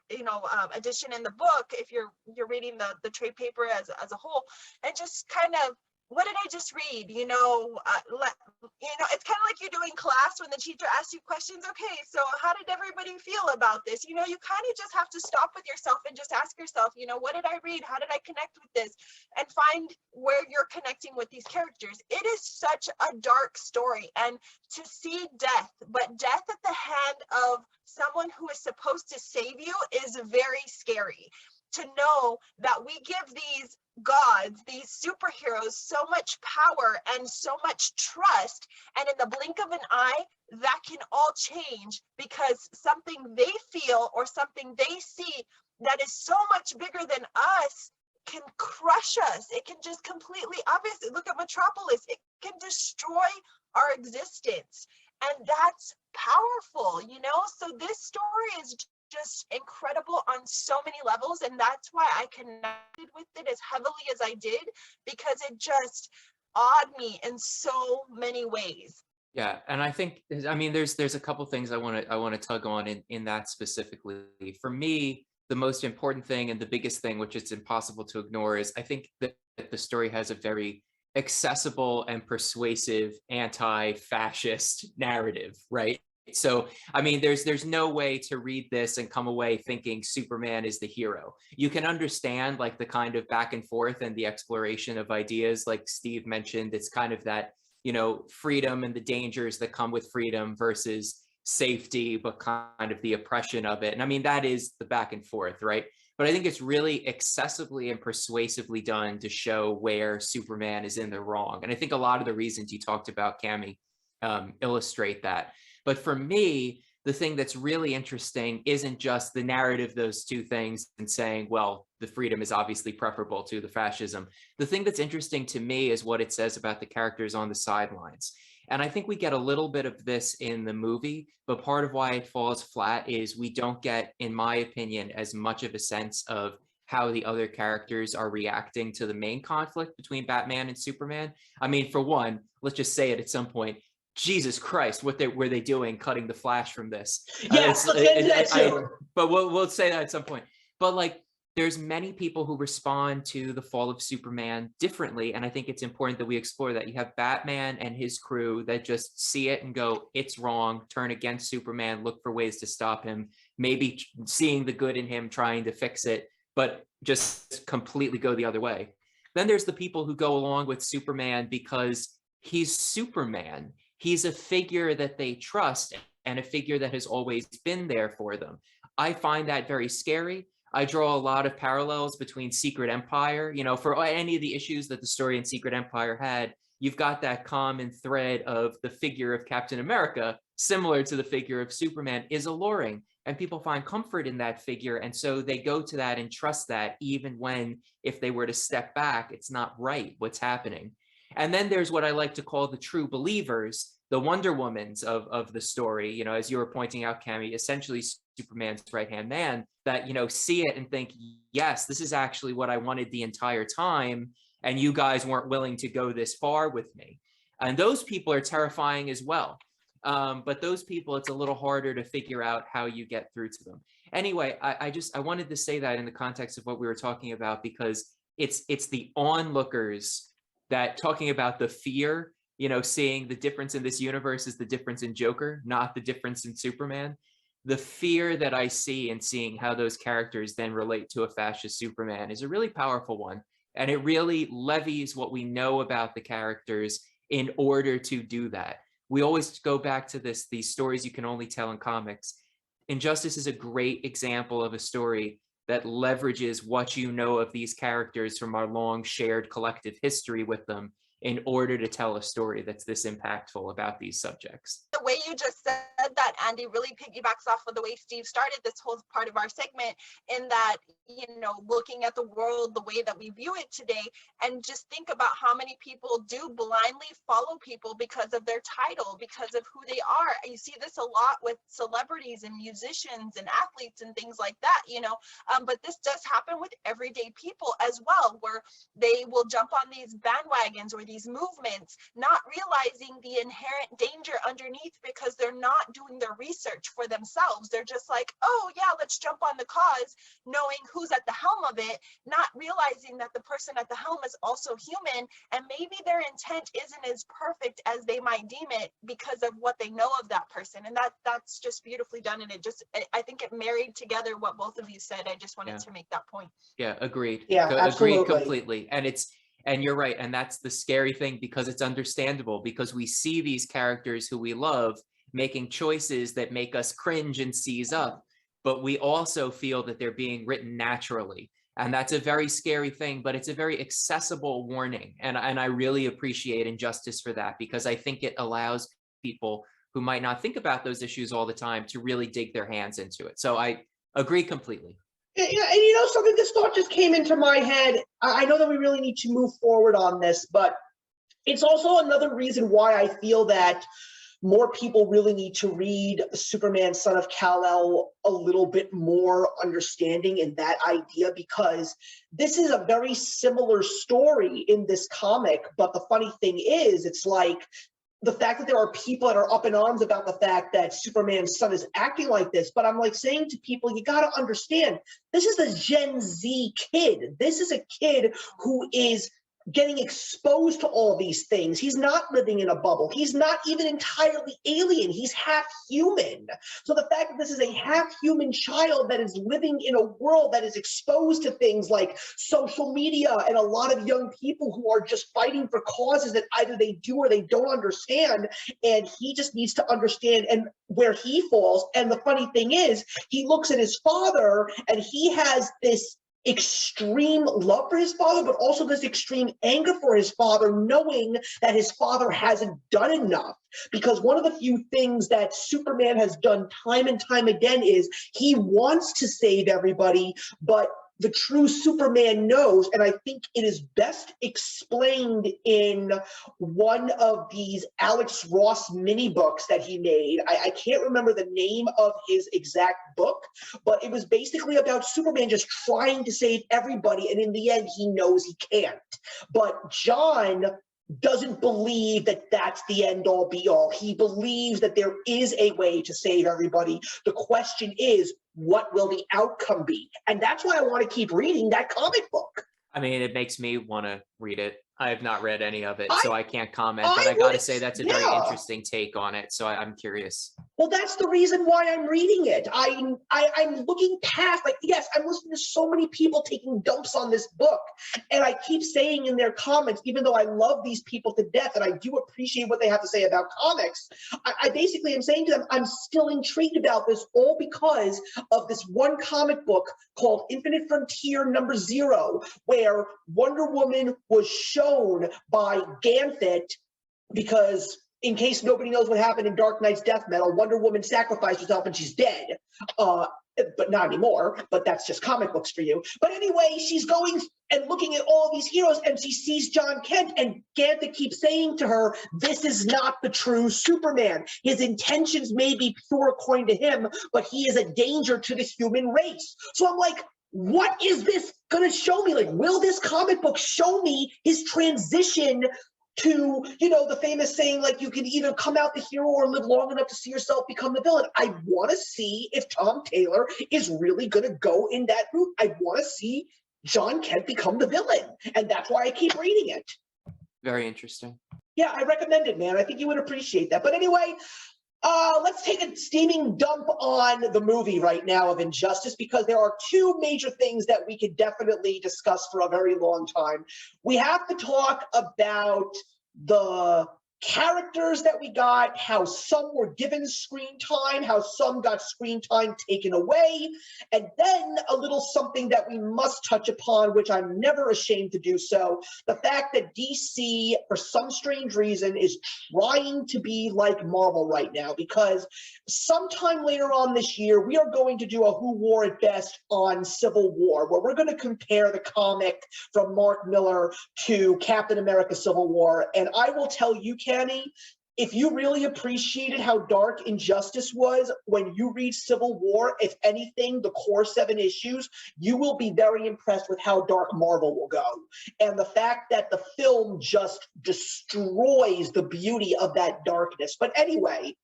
you know, edition in the book, if you're reading the trade paper as a whole, and just kind of, what did I just read? You know, it's kind of like you're doing class when the teacher asks you questions. Okay, so how did everybody feel about this? You know, you kind of just have to stop with yourself and just ask yourself, you know, what did I read? How did I connect with this? And find where you're connecting with these characters. It is such a dark story. And to see death, but death at the hand of someone who is supposed to save you, is very scary. To know that we give these gods, these superheroes, so much power and so much trust, and in the blink of an eye, that can all change because something they feel or something they see that is so much bigger than us can crush us. It can just completely, obviously, look at Metropolis, it can destroy our existence. And that's powerful, you know? So this story is just incredible on so many levels, and that's why I connected with it as heavily as I did, because it just awed me in so many ways. Yeah, and I think, I mean, there's a couple things I want to tug on in that specifically. For me, the most important thing and the biggest thing, which it's impossible to ignore, is I think that the story has a very accessible and persuasive anti-fascist narrative, right? So, I mean, there's no way to read this and come away thinking Superman is the hero. You can understand like the kind of back and forth and the exploration of ideas, like Steve mentioned. It's kind of that, you know, freedom and the dangers that come with freedom versus safety, but kind of the oppression of it. And I mean, that is the back and forth, right? But I think it's really accessibly and persuasively done to show where Superman is in the wrong. And I think a lot of the reasons you talked about, Cami, illustrate that. But for me, the thing that's really interesting isn't just the narrative, those two things, and saying, well, the freedom is obviously preferable to the fascism. The thing that's interesting to me is what it says about the characters on the sidelines. And I think we get a little bit of this in the movie, but part of why it falls flat is we don't get, in my opinion, as much of a sense of how the other characters are reacting to the main conflict between Batman and Superman. I mean, for one, let's just say it at some point, Jesus Christ, what were they doing cutting the Flash from this? Yes, let's get into that too. But we'll say that at some point. But like, there's many people who respond to the fall of Superman differently. And I think it's important that we explore that. You have Batman and his crew that just see it and go, it's wrong, turn against Superman, look for ways to stop him, maybe seeing the good in him, trying to fix it, but just completely go the other way. Then there's the people who go along with Superman because he's Superman. He's a figure that they trust and a figure that has always been there for them. I find that very scary. I draw a lot of parallels between Secret Empire. You know, for any of the issues that the story in Secret Empire had, you've got that common thread of the figure of Captain America, similar to the figure of Superman, is alluring. And people find comfort in that figure. And so they go to that and trust that, even when, if they were to step back, it's not right what's happening. And then there's what I like to call the true believers, the Wonder Womans of the story, you know, as you were pointing out, Cami, essentially Superman's right-hand man, that, you know, see it and think, yes, this is actually what I wanted the entire time, and you guys weren't willing to go this far with me. And those people are terrifying as well. But those people, it's a little harder to figure out how you get through to them. Anyway, I wanted to say that in the context of what we were talking about, because it's the onlookers that, talking about the fear, you know, seeing the difference in this universe is the difference in Joker, not the difference in Superman. The fear that I see in seeing how those characters then relate to a fascist Superman is a really powerful one. And it really levies what we know about the characters in order to do that. We always go back to these stories you can only tell in comics. Injustice is a great example of a story that leverages what you know of these characters from our long shared collective history with them in order to tell a story that's this impactful about these subjects. The way you just said that, Andy, really piggybacks off of the way Steve started this whole part of our segment, in that, you know, looking at the world the way that we view it today, and just think about how many people do blindly follow people because of their title, because of who they are. You see this a lot with celebrities and musicians and athletes and things like that, you know, but this does happen with everyday people as well, where they will jump on these bandwagons or these movements, not realizing the inherent danger underneath, because they're not doing their research for themselves. They're just like, oh yeah, let's jump on the cause, knowing who's at the helm of it, not realizing that the person at the helm is also human, and maybe their intent isn't as perfect as they might deem it because of what they know of that person. And that's just beautifully done. And I think it married together what both of you said. I just wanted to make that point. Yeah, agreed. Yeah, absolutely. Agreed completely. And you're right. And that's the scary thing, because it's understandable, because we see these characters who we love making choices that make us cringe and seize up, but we also feel that they're being written naturally. And that's a very scary thing, but it's a very accessible warning. And I really appreciate Injustice for that, because I think it allows people who might not think about those issues all the time to really dig their hands into it. So I agree completely. Yeah, and you know something, this thought just came into my head. I know that we really need to move forward on this, but it's also another reason why I feel that more people really need to read Superman, Son of Kal-El a little bit more understanding in that idea, because this is a very similar story in this comic. But the funny thing is, it's like, the fact that there are people that are up in arms about the fact that Superman's son is acting like this. But I'm like saying to people, you got to understand, this is a Gen Z kid. This is a kid who is getting exposed to all these things. He's not living in a bubble. He's not even entirely alien. He's half human. So the fact that this is a half human child that is living in a world that is exposed to things like social media and a lot of young people who are just fighting for causes that either they do or they don't understand, and he just needs to understand and where he falls. And the funny thing is, he looks at his father and he has this extreme love for his father, but also this extreme anger for his father, knowing that his father hasn't done enough. Because one of the few things that Superman has done time and time again is he wants to save everybody, but the true Superman knows, and I think it is best explained in one of these Alex Ross mini books that he made. I can't remember the name of his exact book, but it was basically about Superman just trying to save everybody, and in the end, he knows he can't. But John doesn't believe that that's the end all be all. He believes that there is a way to save everybody. The question is, what will the outcome be? And that's why I want to keep reading that comic book. I mean, it makes me want to read it. I have not read any of it, so I can't comment, but I I got to would- say that's a yeah. very interesting take on it, so I'm curious. Well, that's the reason why I'm reading it. I'm looking past, like, yes, I'm listening to so many people taking dumps on this book, and I keep saying in their comments, even though I love these people to death and I do appreciate what they have to say about comics, I basically am saying to them, I'm still intrigued about this, all because of this one comic book called Infinite Frontier #0, where Wonder Woman was shown by Ganthet, because in case nobody knows what happened in Dark Knight's Death Metal, Wonder Woman sacrificed herself and she's dead. But not anymore, but that's just comic books for you. But anyway, she's going and looking at all these heroes and she sees John Kent, and Ganthet keeps saying to her, this is not the true Superman. His intentions may be pure according to him, but he is a danger to the human race. So I'm like, what is this going to show me? Like, will this comic book show me his transition to, you know, the famous saying, like, you can either come out the hero or live long enough to see yourself become the villain? I want to see if Tom Taylor is really going to go in that route. I want to see John Kent become the villain. And that's why I keep reading it. Very interesting. Yeah, I recommend it, man. I think you would appreciate that. But anyway, let's take a steaming dump on the movie right now of Injustice, because there are two major things that we could definitely discuss for a very long time. We have to talk about the characters that we got, how some were given screen time, how some got screen time taken away, and then a little something that we must touch upon, which I'm never ashamed to do so, the fact that DC, for some strange reason, is trying to be like Marvel right now, because sometime later on this year, we are going to do a Who Wore It Best on Civil War, where we're going to compare the comic from Mark Miller to Captain America Civil War, and I will tell you, Kenny, if you really appreciated how dark Injustice was, when you read Civil War, if anything, the core 7 issues, you will be very impressed with how dark Marvel will go. And the fact that the film just destroys the beauty of that darkness. But anyway,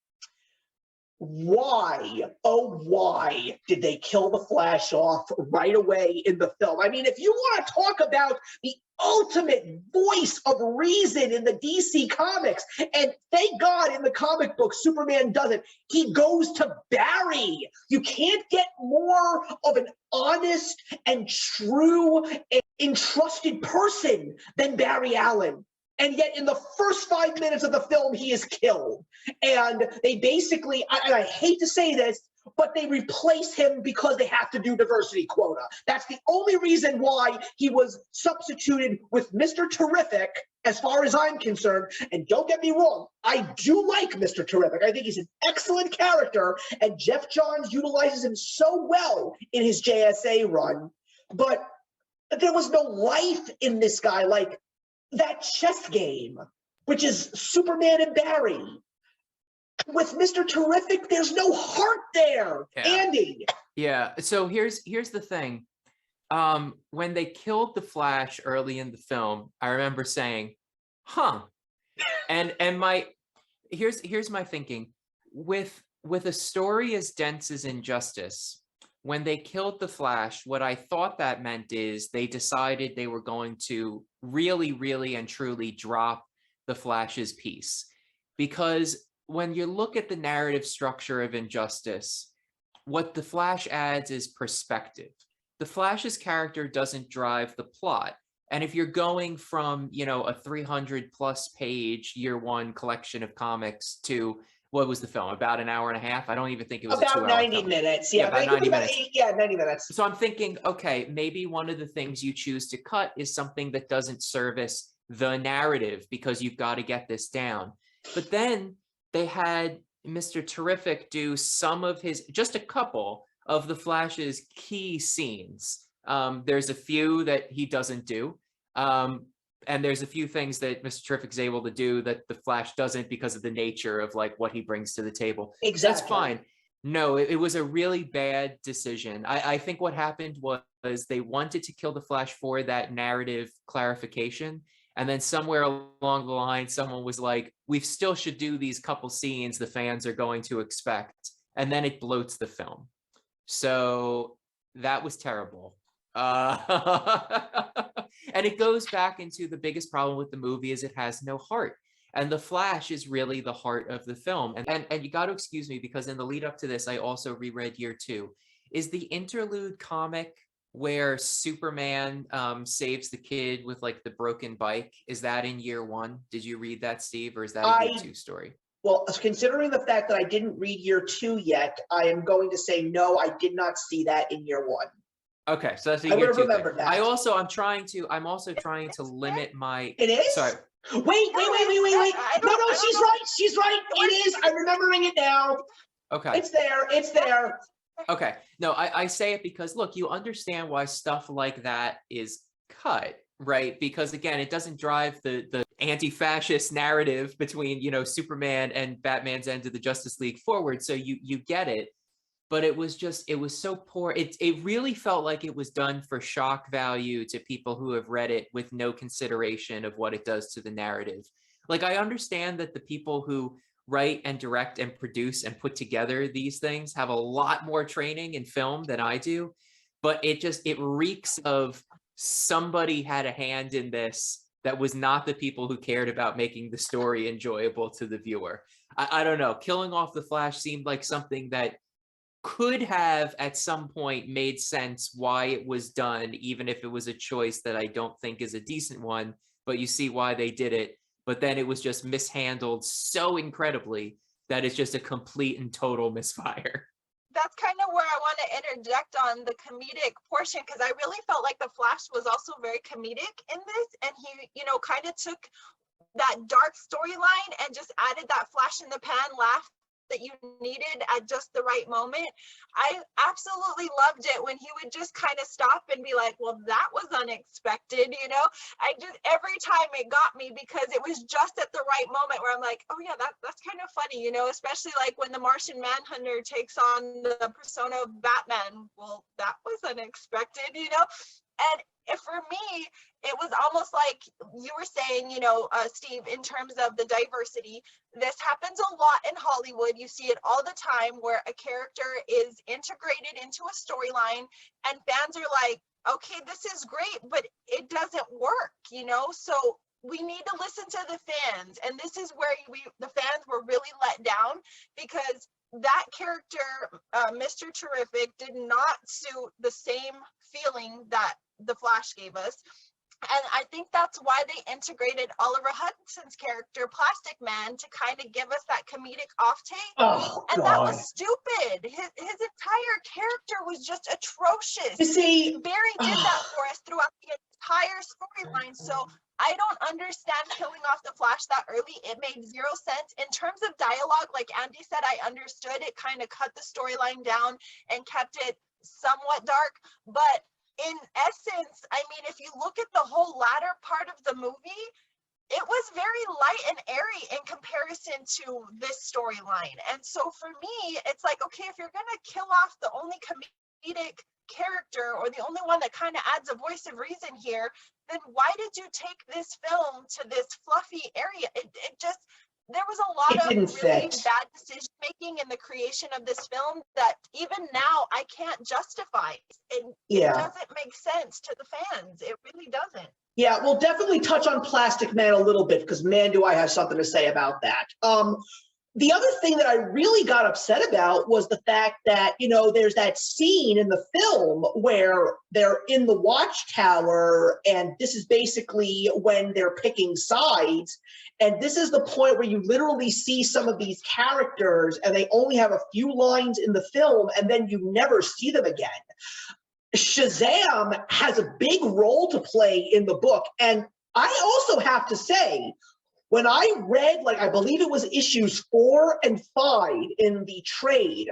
why, oh why, did they kill the Flash off right away in the film? I mean, if you want to talk about the ultimate voice of reason in the DC comics, and thank God in the comic book Superman doesn't, he goes to Barry. You can't get more of an honest and true and entrusted person than Barry Allen. And yet in the first 5 minutes of the film, he is killed. And they basically, and I hate to say this, but they replace him because they have to do diversity quota. That's the only reason why he was substituted with Mr. Terrific, as far as I'm concerned. And don't get me wrong, I do like Mr. Terrific. I think he's an excellent character, and Jeff Johns utilizes him so well in his JSA run. But there was no life in this guy. Like, that chess game, which is Superman and Barry. With Mr. Terrific, there's no heart there. Yeah. Andy. Yeah. So here's the thing. When they killed the Flash early in the film, I remember saying, "Huh." And here's my thinking. With a story as dense as Injustice, when they killed the Flash, what I thought that meant is they decided they were going to really, really and truly drop the Flash's piece. Because when you look at the narrative structure of Injustice, what the Flash adds is perspective. The Flash's character doesn't drive the plot. And if you're going from, you know, a 300 plus page year one collection of comics to what was the film? About an hour and a half? I don't even think it was about a 2 hour 90 film. minutes. Yeah, Yeah, about it 90 was about minutes. 90 minutes. So I'm thinking, okay, maybe one of the things you choose to cut is something that doesn't service the narrative because you've got to get this down. But then they had Mr. Terrific do some of his, just a couple of the Flash's key scenes. There's a few that he doesn't do. And there's a few things that Mr. Terrific is able to do that the Flash doesn't because of the nature of like what he brings to the table. Exactly. So that's fine. No, it was a really bad decision. I think what happened was they wanted to kill the Flash for that narrative clarification. And then somewhere along the line, someone was like, we still should do these couple scenes the fans are going to expect. And then it bloats the film. So that was terrible. And it goes back into the biggest problem with the movie is it has no heart. And the Flash is really the heart of the film. And you got to excuse me because in the lead up to this, I also reread Year 2. Is the interlude comic where Superman saves the kid with like the broken bike, is that in Year 1? Did you read that, Steve, or is that a Year 2 story? Well, considering the fact that I didn't read Year 2 yet, I am going to say no, I did not see that in Year 1. Okay, so that's a I Year would 2 have remembered thing. that. I'm also trying to limit my. It is? Sorry. Wait. No, she's right. It is. I'm remembering it now. Okay. It's there. Okay. No, I say it because look, you understand why stuff like that is cut, right? Because again, it doesn't drive the anti-fascist narrative between, you know, Superman and Batman's end of the Justice League forward. So you get it. But it was so poor. It really felt like it was done for shock value to people who have read it with no consideration of what it does to the narrative. Like, I understand that the people who write and direct and produce and put together these things have a lot more training in film than I do, but it reeks of somebody had a hand in this that was not the people who cared about making the story enjoyable to the viewer. I don't know. Killing off the Flash seemed like something that could have at some point made sense why it was done, even if it was a choice that I don't think is a decent one, but you see why they did it. But then it was just mishandled so incredibly that it's just a complete and total misfire. That's kind of where I want to interject on the comedic portion, because I really felt like the Flash was also very comedic in this, and he, you know, kind of took that dark storyline and just added that flash in the pan laugh that you needed at just the right moment. I absolutely loved it when he would just kind of stop and be like, well, that was unexpected, you know. I just, every time it got me because it was just at the right moment where I'm like, oh yeah, that's kind of funny, you know, especially like when the Martian Manhunter takes on the persona of Batman. Well, that was unexpected, you know. And for me, it was almost like you were saying, you know, Steve, in terms of the diversity, this happens a lot in Hollywood. You see it all the time where a character is integrated into a storyline and fans are like, okay, this is great, but it doesn't work, you know? So we need to listen to the fans. And this is where the fans were really let down, because that character, Mr. Terrific, did not suit the same feeling that the Flash gave us. And I think that's why they integrated Oliver Hudson's character, Plastic Man, to kind of give us that comedic off take. Oh, and God. That was stupid. His entire character was just atrocious. You see, Barry did that for us throughout the entire storyline. So I don't understand killing off the Flash that early. It made zero sense. In terms of dialogue, like Andy said, I understood it kind of cut the storyline down and kept it somewhat dark. But in essence, I mean, if you look at the whole latter part of the movie, it was very light and airy in comparison to this storyline. And so for me, it's like, okay, if you're going to kill off the only comedic character or the only one that kind of adds a voice of reason here, then why did you take this film to this fluffy area? It just, there was a lot It of didn't really fit. bad decision making in the creation of this film that even now I can't justify. It Yeah. doesn't make sense to the fans. It really doesn't. Yeah, we'll definitely touch on Plastic Man a little bit because, man, do I have something to say about that. The other thing that I really got upset about was the fact that, you know, there's that scene in the film where they're in the watchtower, and this is basically when they're picking sides. And this is the point where you literally see some of these characters and they only have a few lines in the film and then you never see them again. Shazam has a big role to play in the book. And I also have to say, when I read, like, I believe it was issues 4 and 5 in the trade,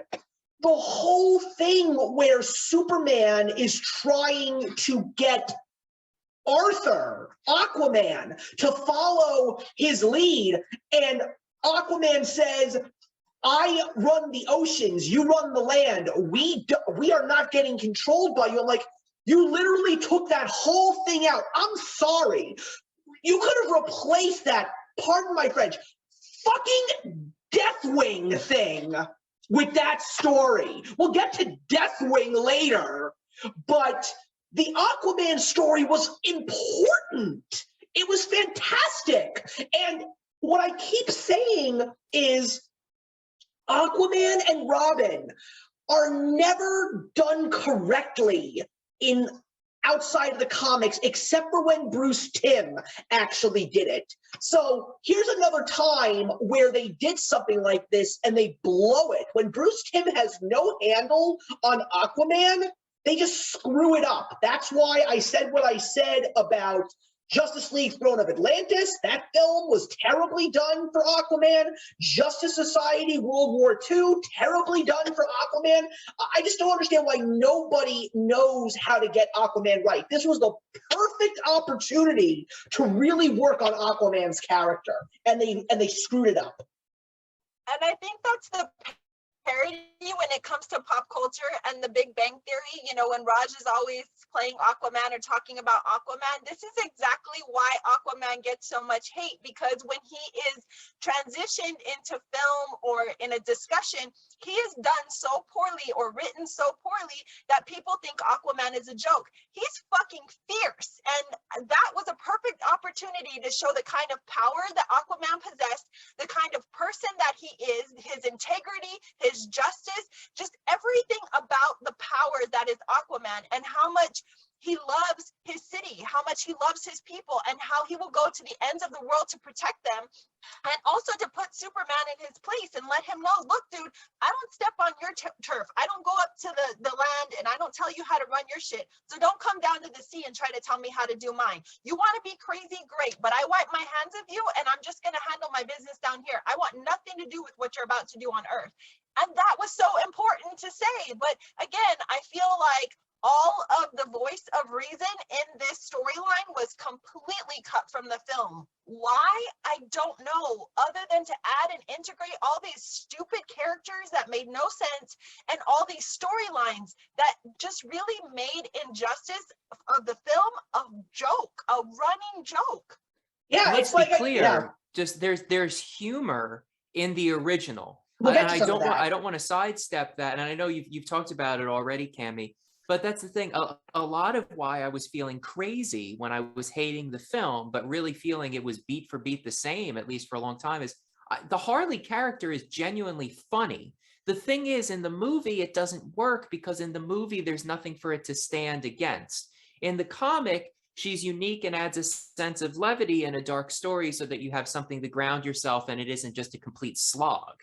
the whole thing where Superman is trying to get Arthur, Aquaman, to follow his lead, and Aquaman says, I run the oceans, you run the land. We are not getting controlled by you. I'm like, you literally took that whole thing out. I'm sorry. You could have replaced that, pardon my French, fucking Deathwing thing with that story. We'll get to Deathwing later, but the Aquaman story was important. It was fantastic. And what I keep saying is, Aquaman and Robin are never done correctly in outside of the comics, except for when Bruce Timm actually did it. So here's another time where they did something like this and they blow it. When Bruce Timm has no handle on Aquaman, they just screw it up. That's why I said what I said about Justice League Throne of Atlantis. That film was terribly done for Aquaman. Justice Society World War II, terribly done for Aquaman. I just don't understand why nobody knows how to get Aquaman right. This was the perfect opportunity to really work on Aquaman's character, and they screwed it up. And I think that's the parody when it comes to pop culture and the Big Bang Theory. You know, when Raj is always playing Aquaman or talking about Aquaman, this is exactly why Aquaman gets so much hate, because when he is transitioned into film or in a discussion, he is done so poorly or written so poorly that people think Aquaman is a joke. He's fucking fierce, and that was a perfect opportunity to show the kind of power that Aquaman possessed, the kind of person that he is, his integrity, his justice, just everything about the power that is Aquaman, and how much he loves his city, how much he loves his people, and how he will go to the ends of the world to protect them, and also to put Superman in his place and let him know, look, dude, I don't step on your turf. I don't go up to the land and I don't tell you how to run your shit. So don't come down to the sea and try to tell me how to do mine. You want to be crazy? Great. But I wipe my hands of you and I'm just going to handle my business down here. I want nothing to do with what you're about to do on Earth. And that was so important to say. But again, I feel like all of the voice of reason in this storyline was completely cut from the film. Why? I don't know, other than to add and integrate all these stupid characters that made no sense and all these storylines that just really made Injustice of the film a joke, a running joke. Yeah, Let's it's be like clear. Just there's humor in the original. We'll get And to I some of that. I don't want to sidestep that. And I know you've talked about it already, Cammie. But that's the thing. A lot of why I was feeling crazy when I was hating the film, but really feeling it was beat for beat the same, at least for a long time, is the Harley character is genuinely funny. The thing is, in the movie, it doesn't work because in the movie, there's nothing for it to stand against. In the comic, she's unique and adds a sense of levity and a dark story so that you have something to ground yourself and it isn't just a complete slog.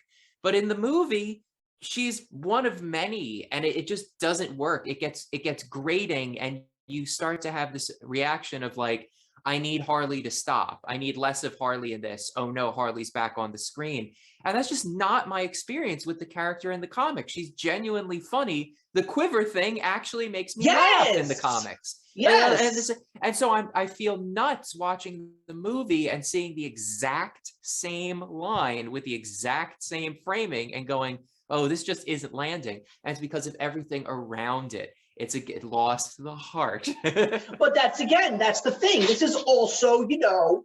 But in the movie, she's one of many, and it just doesn't work. It gets grating, and you start to have this reaction of like, I need Harley to stop. I need less of Harley in this. Oh no, Harley's back on the screen. And that's just not my experience with the character in the comic. She's genuinely funny. The quiver thing actually makes me laugh in the comics. Yes. And so I feel nuts watching the movie and seeing the exact same line with the exact same framing and going, oh, this just isn't landing. And it's because of everything around it. It lost the heart. But that's the thing. This is also, you know,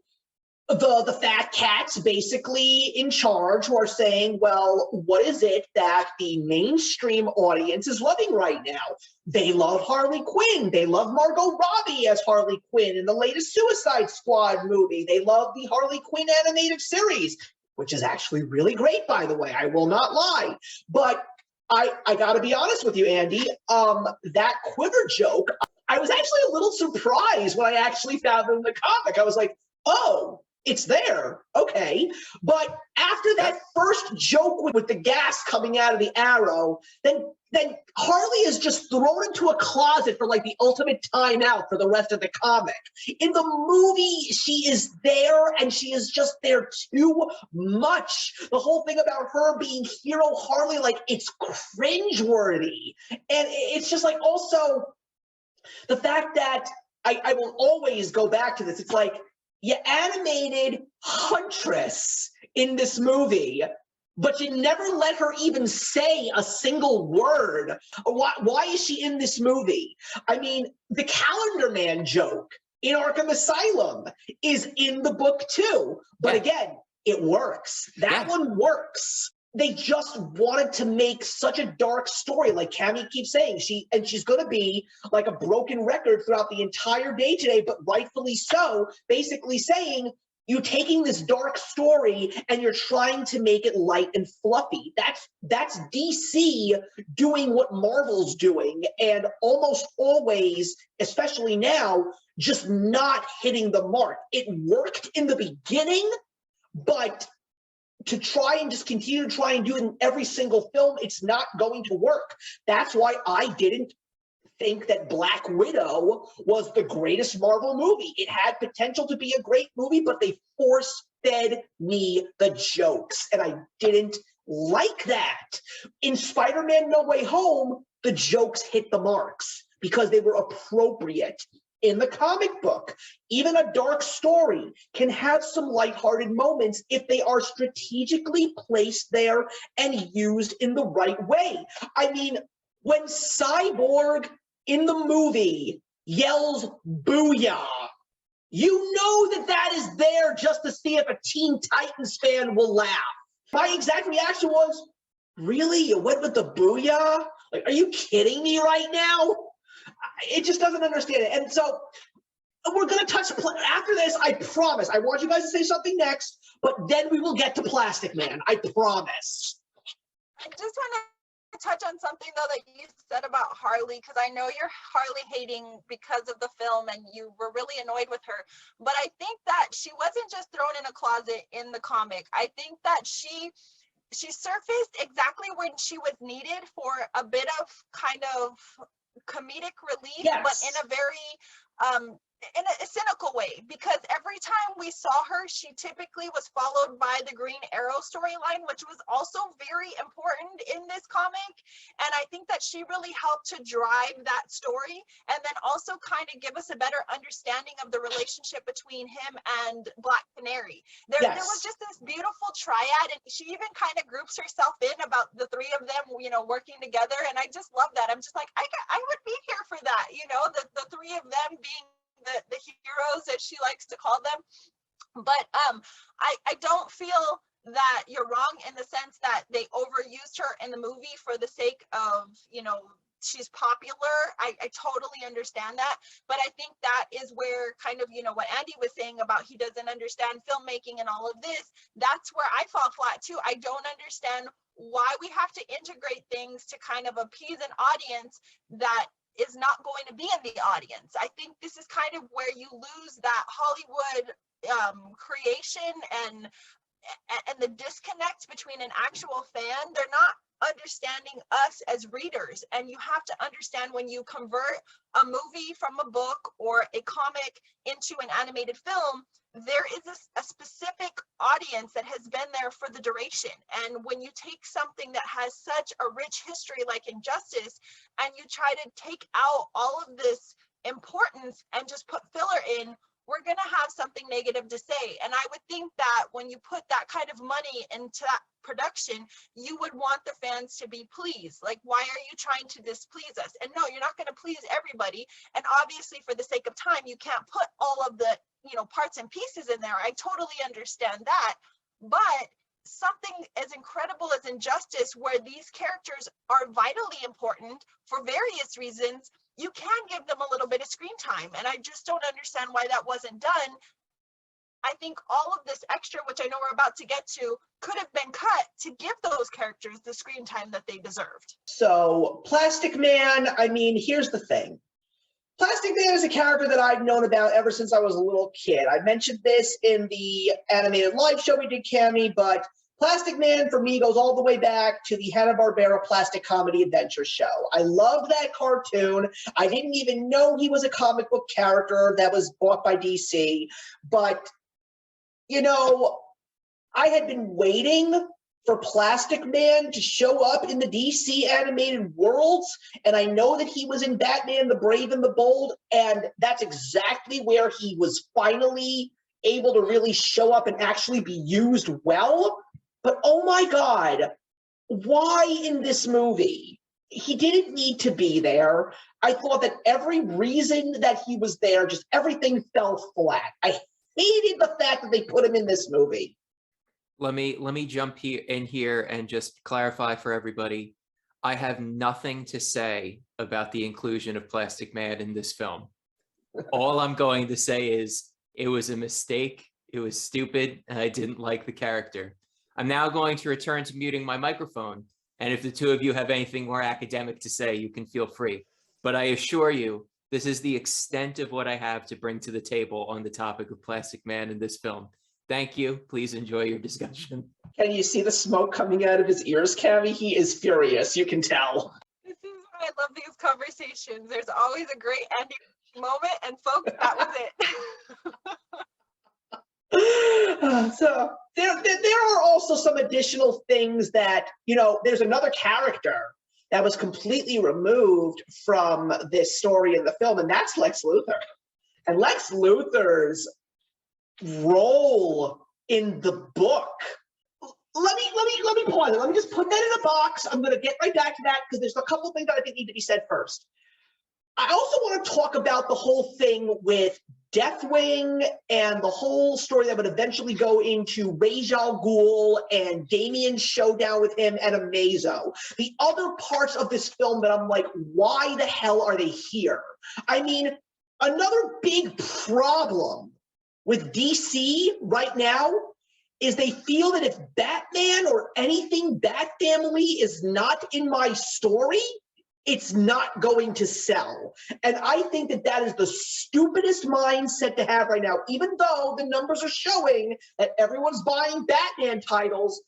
the fat cats basically in charge who are saying, well, what is it that the mainstream audience is loving right now? They love Harley Quinn. They love Margot Robbie as Harley Quinn in the latest Suicide Squad movie. They love the Harley Quinn animated series, which is actually really great, by the way. I will not lie. But I got to be honest with you, Andy. That quiver joke, I was actually a little surprised when I actually found it in the comic. I was like, oh, it's there. Okay. But after that first joke with the gas coming out of the arrow, then Harley is just thrown into a closet for like the ultimate timeout for the rest of the comic. In the movie, she is there and she is just there too much. The whole thing about her being hero Harley, like it's cringeworthy. And it's just like also the fact that I will always go back to this. It's like, you animated Huntress in this movie, but you never let her even say a single word. Why is she in this movie? I mean, the Calendar Man joke in Arkham Asylum is in the book too. But again, it works. That one works. They just wanted to make such a dark story, like Cammy keeps saying. She's going to be like a broken record throughout the entire day today, but rightfully so, basically saying, you're taking this dark story and you're trying to make it light and fluffy. That's DC doing what Marvel's doing, and almost always, especially now, just not hitting the mark. It worked in the beginning, but to try and just continue to try and do it in every single film, it's not going to work. That's why I didn't think that Black Widow was the greatest Marvel movie. It had potential to be a great movie, but they force-fed me the jokes, and I didn't like that. In Spider-Man No Way Home, the jokes hit the marks because they were appropriate. In the comic book, even a dark story can have some lighthearted moments if they are strategically placed there and used in the right way. I mean, when Cyborg in the movie yells "Booyah," you know that is there just to see if a Teen Titans fan will laugh. My exact reaction was, really? You went with the "Booyah"? Like, are you kidding me right now? It just doesn't understand it. And so we're going to touch, after this, I promise. I want you guys to say something next, but then we will get to Plastic Man. I promise. I just want to touch on something, though, that you said about Harley, because I know you're Harley hating because of the film and you were really annoyed with her. But I think that she wasn't just thrown in a closet in the comic. I think that she surfaced exactly when she was needed for a bit of kind of comedic relief, but in a very in a cynical way, because every time we saw her, she typically was followed by the Green Arrow storyline, which was also very important in this comic. And I think that she really helped to drive that story, and then also kind of give us a better understanding of the relationship between him and Black Canary. There was just this beautiful triad, and she even kind of groups herself in about the three of them, you know, working together. And I just love that. I'm just like, I would be here for that, you know, the three of them being the heroes, as she likes to call them. But I don't feel that you're wrong in the sense that they overused her in the movie for the sake of, you know, she's popular. I totally understand that, but I think that is where kind of, you know, what Andy was saying about he doesn't understand filmmaking and all of this, that's where I fall flat too. I don't understand why we have to integrate things to kind of appease an audience that is not going to be in the audience. I think this is kind of where you lose that Hollywood creation and the disconnect between an actual fan. They're not understanding us as readers, and you have to understand when you convert a movie from a book or a comic into an animated film, there is a specific audience that has been there for the duration. And when you take something that has such a rich history like Injustice and you try to take out all of this importance and just put filler in, we're going to have something negative to say. And I would think that when you put that kind of money into that production, you would want the fans to be pleased. Like, why are you trying to displease us? And no, you're not going to please everybody. And obviously, for the sake of time, you can't put all of the, you know, parts and pieces in there. I totally understand that. But something as incredible as Injustice, where these characters are vitally important for various reasons, you can give them a little bit of screen time. And I just don't understand why that wasn't done. I think all of this extra, which I know we're about to get to, could have been cut to give those characters the screen time that they deserved. So Plastic Man, I mean, here's the thing. Plastic Man is a character that I've known about ever since I was a little kid. I mentioned this in the animated live show we did, Cammy, but Plastic Man for me goes all the way back to the Hanna-Barbera Plastic Comedy Adventure show. I love that cartoon. I didn't even know he was a comic book character that was bought by DC. But, you know, I had been waiting for Plastic Man to show up in the DC animated worlds, and I know that he was in Batman the Brave and the Bold, and that's exactly where he was finally able to really show up and actually be used well. But oh my God, why in this movie? He didn't need to be there. I thought that every reason that he was there, just everything fell flat. I hated the fact that they put him in this movie. Let me jump in here and just clarify for everybody. I have nothing to say about the inclusion of Plastic Man in this film. All I'm going to say is it was a mistake. It was stupid, and I didn't like the character. I'm now going to return to muting my microphone, and if the two of you have anything more academic to say, you can feel free. But I assure you, this is the extent of what I have to bring to the table on the topic of Plastic Man in this film. Thank you. Please enjoy your discussion. Can you see the smoke coming out of his ears, Cammy? He is furious, you can tell. This is why I love these conversations. There's always a great ending moment, and folks, that was it. So there are also some additional things that, you know, there's another character that was completely removed from this story in the film, and that's Lex Luthor. And Lex Luthor's role in the book. Let me pause it. Let me just put that in a box. I'm going to get right back to that because there's a couple things that I think need to be said first. I also want to talk about the whole thing with Deathwing and the whole story that would eventually go into Ra's al Ghul and Damian's showdown with him and Amazo. The other parts of this film that I'm like, why the hell are they here? I mean, another big problem with DC right now is they feel that if Batman or anything Bat Family is not in my story, it's not going to sell. And I think that that is the stupidest mindset to have right now, even though the numbers are showing that everyone's buying Batman titles.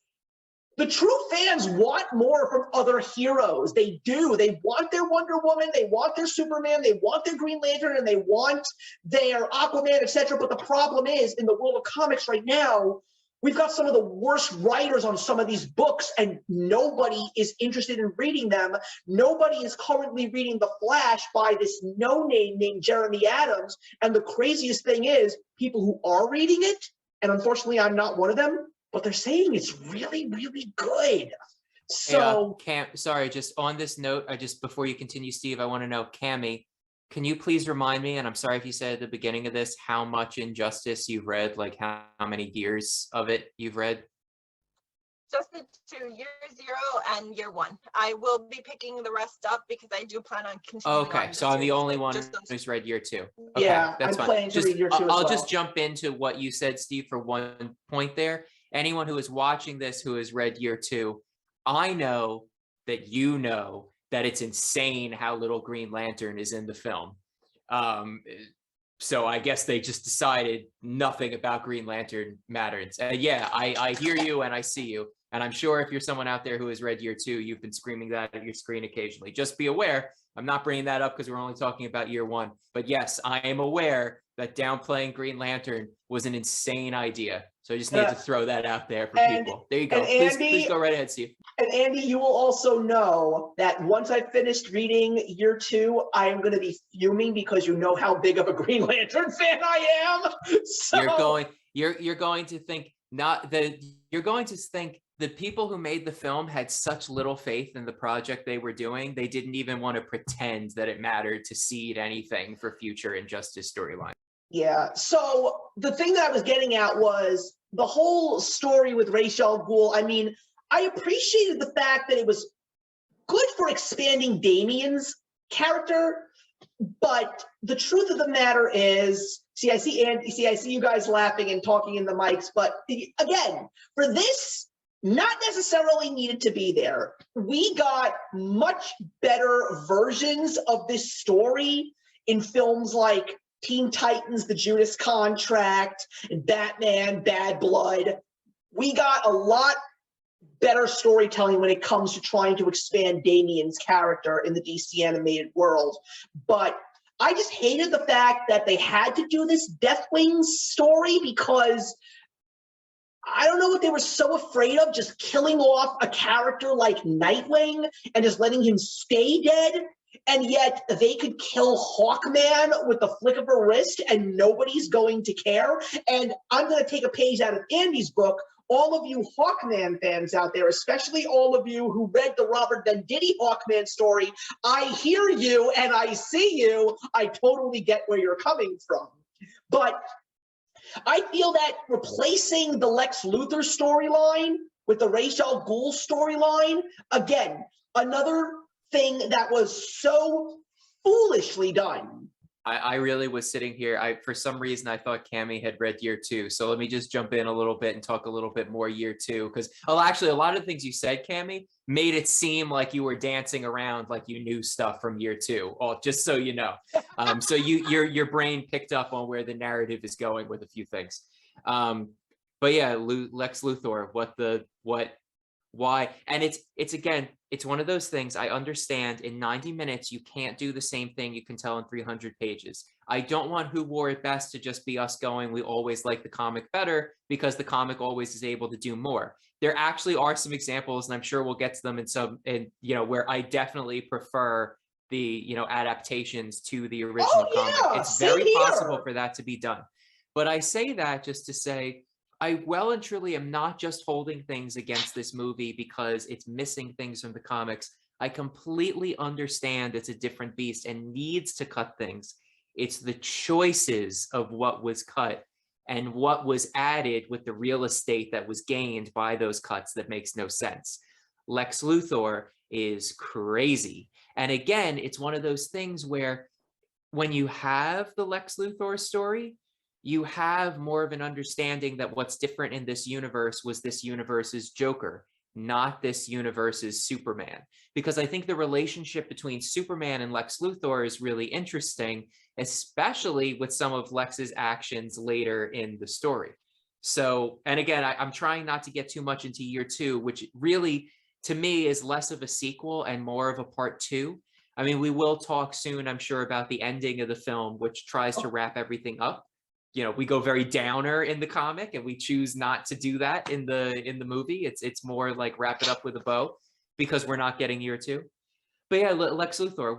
The true fans want more from other heroes. They do. They want their Wonder Woman, they want their Superman, they want their Green Lantern, and they want their Aquaman, etc. But the problem is, in the world of comics right now, we've got some of the worst writers on some of these books, and nobody is interested in reading them. Nobody is currently reading The Flash by this no-name named Jeremy Adams. And the craziest thing is, people who are reading it, and unfortunately I'm not one of them, but they're saying it's really, really good. So, sorry, just on this note, before you continue, Steve, I want to know, Cammy, can you please remind me, and I'm sorry if you said at the beginning of this, how much Injustice you've read, like how many years of it you've read? Just the 2, year 0 and year 1. I will be picking the rest up because I do plan on continuing. Okay, so I'm the only one who's read year 2. Okay, yeah, that's I'm fine. planning to read year 2 as well. I'll just jump into what you said, Steve, for one point there. Anyone who is watching this who has read year 2, I know that you know that it's insane how little Green Lantern is in the film. So I guess they just decided nothing about Green Lantern matters. Yeah, I hear you and I see you. And I'm sure if you're someone out there who has read year 2, you've been screaming that at your screen occasionally. Just be aware, I'm not bringing that up because we're only talking about year 1. But yes, I am aware that downplaying Green Lantern was an insane idea. So I just need to throw that out there for people. There you go. Please go right ahead, Steve. And Andy, you will also know that once I finished reading year 2, I am going to be fuming because you know how big of a Green Lantern fan I am. So you're going to think the people who made the film had such little faith in the project they were doing, they didn't even want to pretend that it mattered to seed anything for future Injustice storyline. Yeah. So the thing that I was getting at was the whole story with Ra's al Ghul. I mean, I appreciated the fact that it was good for expanding Damian's character, but the truth of the matter is, I see you guys laughing and talking in the mics, but again, for this, not necessarily needed to be there. We got much better versions of this story in films like Teen Titans, The Judas Contract, and Batman, Bad Blood. We got a lot better storytelling when it comes to trying to expand Damian's character in the DC animated world. But I just hated the fact that they had to do this Deathwing story because I don't know what they were so afraid of, just killing off a character like Nightwing and just letting him stay dead. And yet they could kill Hawkman with the flick of a wrist and nobody's going to care. And I'm going to take a page out of Andy's book. All of you Hawkman fans out there, especially all of you who read the Robert Venditti Hawkman story, I hear you and I see you. I totally get where you're coming from. But I feel that replacing the Lex Luthor storyline with the Ra's al Ghul storyline, again, another thing that was so foolishly done. I really was sitting here. For some reason, I thought Cammie had read year 2. So let me just jump in a little bit and talk a little bit more year 2. Because, actually, a lot of the things you said, Cammie, made it seem like you were dancing around like you knew stuff from year 2. Just so you know. So your brain picked up on where the narrative is going with a few things. But yeah, Lex Luthor, why? And it's one of those things. I understand in 90 minutes, you can't do the same thing you can tell in 300 pages. I don't want Who Wore It Best to just be us going, we always like the comic better because the comic always is able to do more. There actually are some examples, and I'm sure we'll get to them where I definitely prefer the, adaptations to the original comic. It's very possible for that to be done. But I say that just to say, I well and truly am not just holding things against this movie because it's missing things from the comics. I completely understand it's a different beast and needs to cut things. It's the choices of what was cut and what was added with the real estate that was gained by those cuts that makes no sense. Lex Luthor is crazy. And again, it's one of those things where when you have the Lex Luthor story, you have more of an understanding that what's different in this universe was this universe's Joker, not this universe's Superman. Because I think the relationship between Superman and Lex Luthor is really interesting, especially with some of Lex's actions later in the story. So, and again, I'm trying not to get too much into year 2, which really, to me, is less of a sequel and more of a part 2. I mean, we will talk soon, I'm sure, about the ending of the film, which tries to wrap everything up. We go very downer in the comic and we choose not to do that in the movie. It's more like wrap it up with a bow because we're not getting year 2. But yeah, Lex Luthor,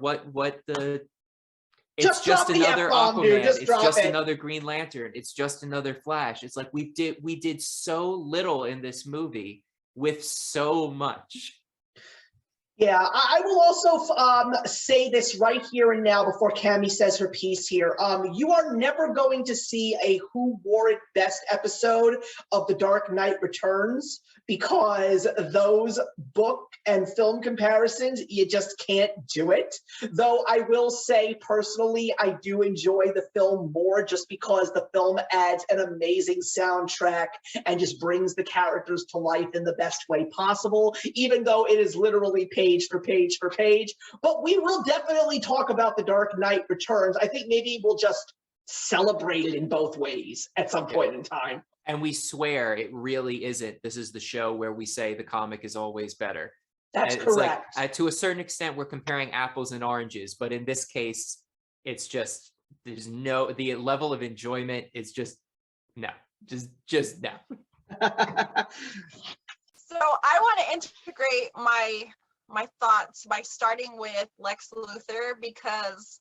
it's just another Aquaman. It's just another Green Lantern. It's just another Flash. It's like we did so little in this movie with so much. Yeah, I will also say this right here and now before Cammie says her piece here. You are never going to see a Who Wore It Best episode of The Dark Knight Returns because those book and film comparisons, you just can't do it. Though I will say personally, I do enjoy the film more just because the film adds an amazing soundtrack and just brings the characters to life in the best way possible, even though it is literally page for page for page. But we will definitely talk about The Dark Knight Returns. I think maybe we'll just celebrate it in both ways at some point in time. And we swear it really isn't. This is the show where we say the comic is always better. That's And it's correct. like, to a certain extent, we're comparing apples and oranges, but in this case, it's just, there's no, the level of enjoyment is just, no, just no. So I want to integrate my thoughts by starting with Lex Luthor, because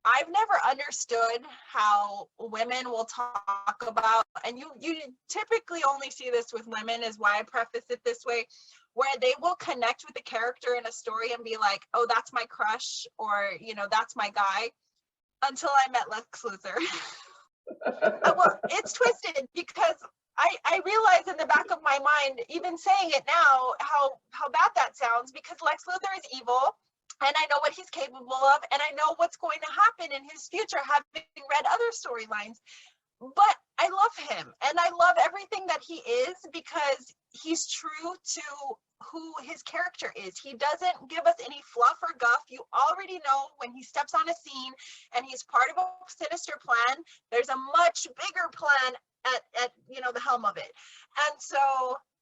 I've never understood how women will talk about, and you typically only see this with women, is why I preface it this way, where they will connect with the character in a story and be like, oh, that's my crush, or, you know, that's my guy, until I met Lex Luthor. Well, it's twisted because I realize in the back of my mind, even saying it now, how bad that sounds, because Lex Luthor is evil. And I know what he's capable of, and I know what's going to happen in his future, having read other storylines. But I love him, and I love everything that he is, because he's true to who his character is. He doesn't give us any fluff or guff. You already know when he steps on a scene and he's part of a sinister plan, there's a much bigger plan at you know, the helm of it. And so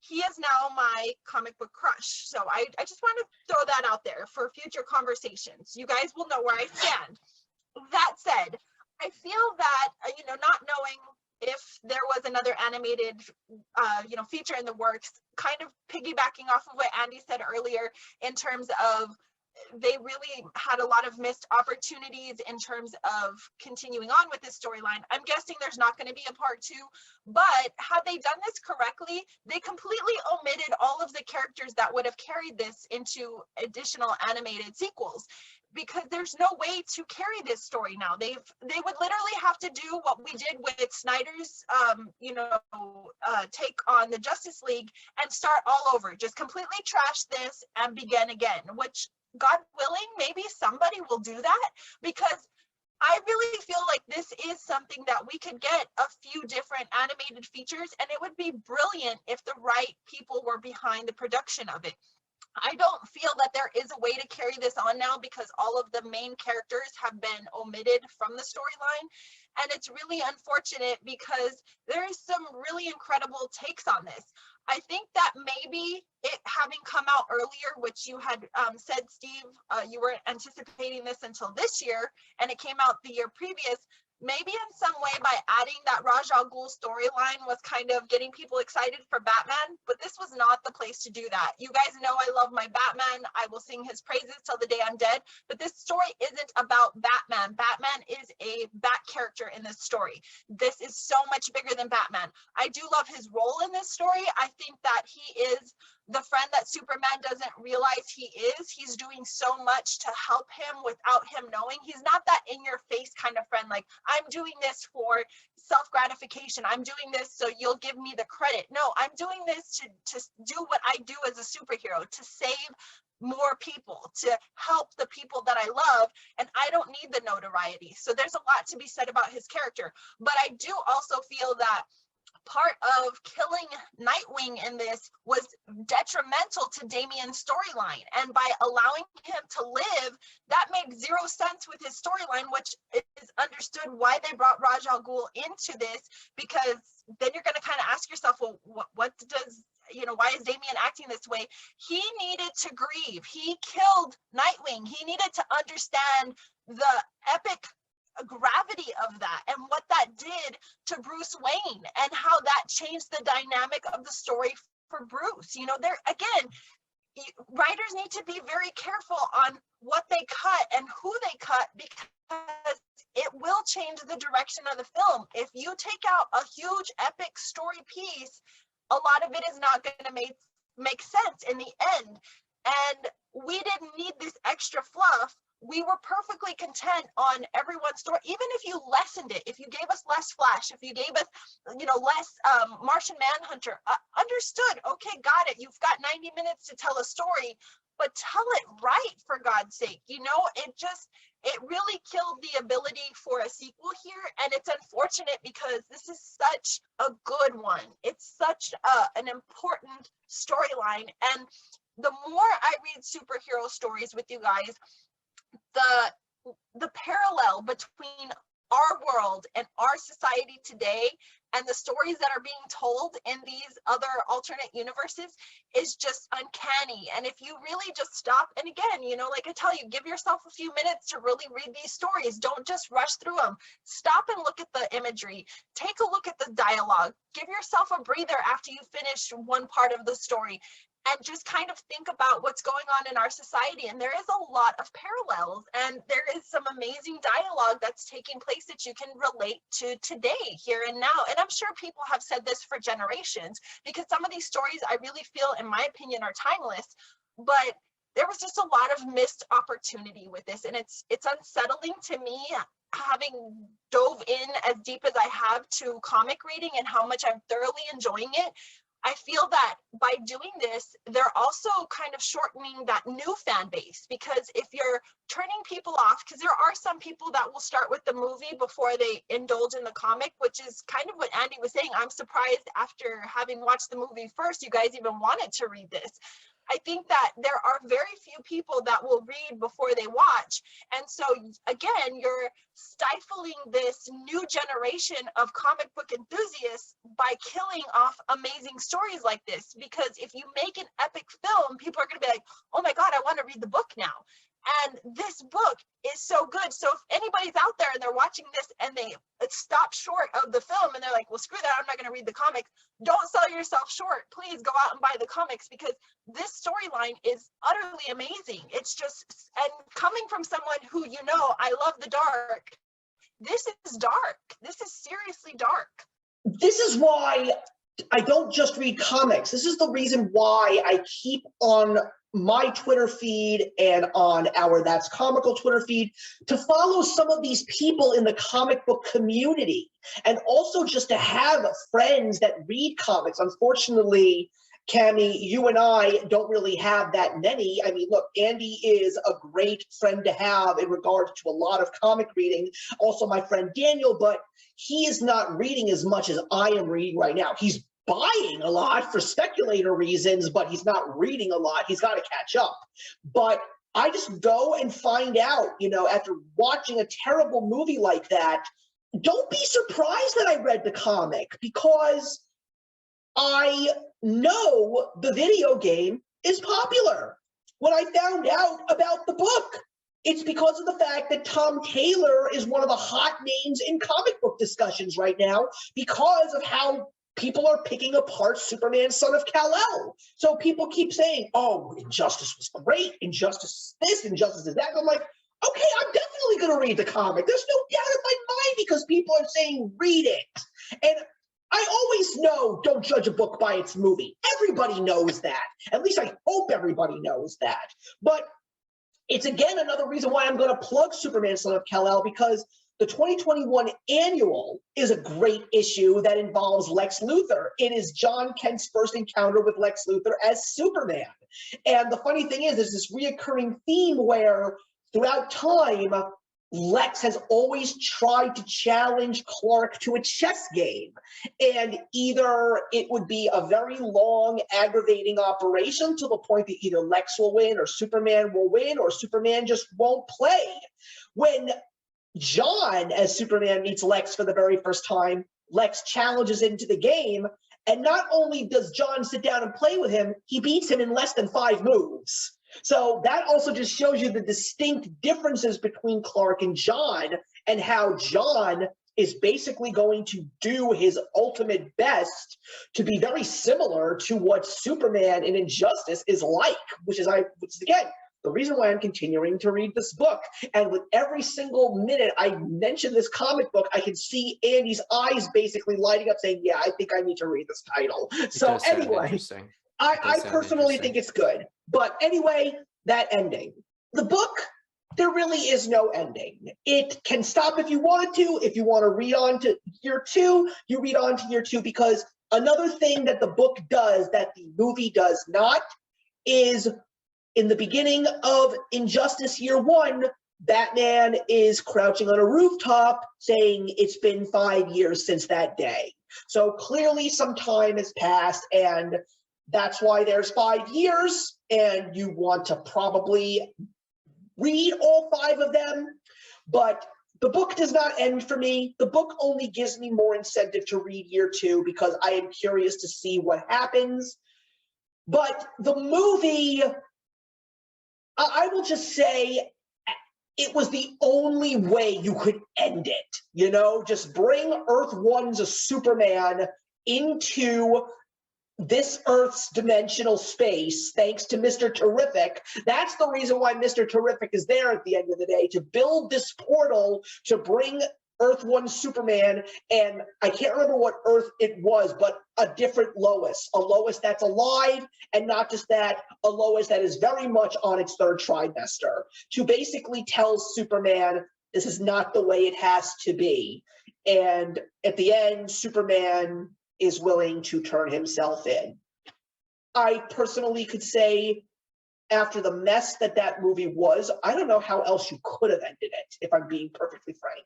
he is now my comic book crush. So I just want to throw that out there for future conversations. You guys will know where I stand. That said, I feel that, you know, not knowing if there was another animated, you know, feature in the works, kind of piggybacking off of what Andy said earlier, in terms of they really had a lot of missed opportunities in terms of continuing on with this storyline. I'm guessing there's not going to be a part 2, but had they done this correctly, they completely omitted all of the characters that would have carried this into additional animated sequels, because there's no way to carry this story now. They would literally have to do what we did with Snyder's you know, take on the Justice League, and start all over, just completely trash this and begin again, which, God willing, maybe somebody will do that, because I really feel like this is something that we could get a few different animated features, and it would be brilliant if the right people were behind the production of it. I don't feel that there is a way to carry this on now, because all of the main characters have been omitted from the storyline. And it's really unfortunate, because there is some really incredible takes on this. I think that maybe it having come out earlier, which you had said, Steve, you weren't anticipating this until this year, and it came out the year previous. Maybe in some way, by adding that Ra's al Ghul storyline, was kind of getting people excited for Batman, but this was not the place to do that. You guys know I love my Batman. I will sing his praises till the day I'm dead, but this story isn't about Batman. Batman is a Bat character in this story. This is so much bigger than Batman. I do love his role in this story. I think that he is the friend that Superman doesn't realize he is. He's doing so much to help him without him knowing. He's not that in your face kind of friend, like, I'm doing this for self-gratification. I'm doing this so you'll give me the credit. No, I'm doing this to do what I do as a superhero, to save more people, to help the people that I love, and I don't need the notoriety. So there's a lot to be said about his character. But I do also feel that part of killing Nightwing in this was detrimental to Damian's storyline, and by allowing him to live, that made zero sense with his storyline, which is understood why they brought Ra's al Ghul into this, because then you're going to kind of ask yourself, well, what does, you know, why is Damian acting this way? He needed to grieve. He killed Nightwing. He needed to understand the epic gravity of that and what that did to Bruce Wayne, and how that changed the dynamic of the story for Bruce. You know, there again, writers need to be very careful on what they cut and who they cut, because it will change the direction of the film. If you take out a huge epic story piece, a lot of it is not going to make sense in the end. And we didn't need this extra fluff. We were perfectly content on everyone's story, even if you lessened it, if you gave us less Flash, if you gave us, you know, less Martian Manhunter, understood, okay, got it. You've got 90 minutes to tell a story, but tell it right, for God's sake. You know, it really killed the ability for a sequel here. And it's unfortunate, because this is such a good one. It's such an important storyline. And the more I read superhero stories with you guys, the parallel between our world and our society today and the stories that are being told in these other alternate universes is just uncanny. And if you really just stop, and again, you know, like I tell you, give yourself a few minutes to really read these stories. Don't just rush through them. Stop and look at the imagery. Take a look at the dialogue. Give yourself a breather after you finish one part of the story, and just kind of think about what's going on in our society. And there is a lot of parallels, and there is some amazing dialogue that's taking place that you can relate to today, here and now. And I'm sure people have said this for generations, because some of these stories I really feel, in my opinion, are timeless, but there was just a lot of missed opportunity with this. And it's unsettling to me, having dove in as deep as I have to comic reading and how much I'm thoroughly enjoying it. I feel that by doing this, they're also kind of shortening that new fan base, because if you're turning people off, because there are some people that will start with the movie before they indulge in the comic, which is kind of what Andy was saying. I'm surprised after having watched the movie first, you guys even wanted to read this. I think that there are very few people that will read before they watch. And so again, you're stifling this new generation of comic book enthusiasts by killing off amazing stories like this. Because if you make an epic film, people are going to be like, oh my God, I want to read the book now. And this book is so good. So if anybody's out there and they're watching this and they stop short of the film and they're like, well, screw that, I'm not going to read the comics. Don't sell yourself short. Please go out and buy the comics, because this storyline is utterly amazing. It's just, and coming from someone who, you know, I love the dark, this is dark. This is seriously dark. This is why I don't just read comics. This is the reason why I keep on my Twitter feed and on our That's Comical Twitter feed to follow some of these people in the comic book community, and also just to have friends that read comics. Unfortunately, Cammie, you and I don't really have that many. I mean, look, Andy is a great friend to have in regards to a lot of comic reading. Also, my friend Daniel, but he is not reading as much as I am reading right now. He's buying a lot for speculator reasons, but he's not reading a lot. He's got to catch up. But I just go and find out, you know, after watching a terrible movie like that, don't be surprised that I read the comic, because I know the video game is popular. When I found out about the book, it's because of the fact that Tom Taylor is one of the hot names in comic book discussions right now, because of how people are picking apart Superman, son of Kal-El. So people keep saying, oh, Injustice was great, Injustice is this, Injustice is that. And I'm like, okay, I'm definitely going to read the comic. There's no doubt in my mind, because people are saying read it. And I always know, don't judge a book by its movie. Everybody knows that. At least I hope everybody knows that. But it's, again, another reason why I'm going to plug Superman, son of Kal-El, because the 2021 annual is a great issue that involves Lex Luthor. It is John Kent's first encounter with Lex Luthor as Superman. And the funny thing is, there's this reoccurring theme where throughout time, Lex has always tried to challenge Clark to a chess game. And either it would be a very long, aggravating operation to the point that either Lex will win or Superman will win, or Superman just won't play. When John, as Superman, meets Lex for the very first time, Lex challenges into the game, and not only does John sit down and play with him, he beats him in less than 5 moves. So that also just shows you the distinct differences between Clark and John, and how John is basically going to do his ultimate best to be very similar to what Superman in Injustice is like, which is again, the reason why I'm continuing to read this book. And with every single minute I mention this comic book, I can see Andy's eyes basically lighting up saying, yeah, I think I need to read this title. So anyway, I personally think it's good. But anyway, that ending. The book, there really is no ending. It can stop if you wanted to. If you want to read on to year 2, you read on to year 2, because another thing that the book does that the movie does not is, in the beginning of Injustice Year 1, Batman is crouching on a rooftop saying it's been 5 years since that day. So clearly some time has passed, and that's why there's 5 years, and you want to probably read all 5 of them. But The book does not end for me. The book only gives me more incentive to read year 2 because I am curious to see what happens. But the movie, I will just say, it was the only way you could end it. You know, just bring Earth 1's Superman into this Earth's dimensional space, thanks to Mr. Terrific. That's the reason why Mr. Terrific is there at the end of the day, to build this portal to bring Earth 1 Superman, and I can't remember what Earth it was, but a different Lois, a Lois that's alive, and not just that, a Lois that is very much on its 3rd trimester, to basically tell Superman this is not the way it has to be. And at the end, Superman is willing to turn himself in. I personally could say, after the mess that movie was, I don't know how else you could have ended it, if I'm being perfectly frank.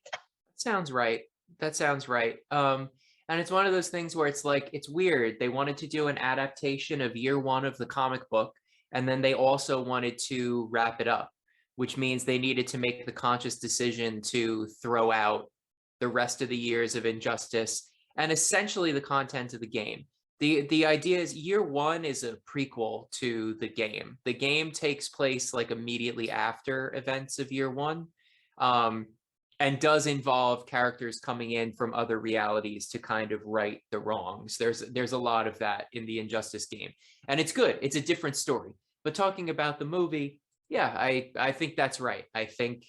Sounds right. That sounds right. And it's one of those things where it's like, it's weird. They wanted to do an adaptation of year 1 of the comic book, and then they also wanted to wrap it up, which means they needed to make the conscious decision to throw out the rest of the years of Injustice and essentially the content of the game. The idea is year 1 is a prequel to the game. The game takes place like immediately after events of year 1. And does involve characters coming in from other realities to kind of right the wrongs. There's a lot of that in the Injustice game, and it's good. It's a different story. But talking about the movie, yeah, I think that's right. I think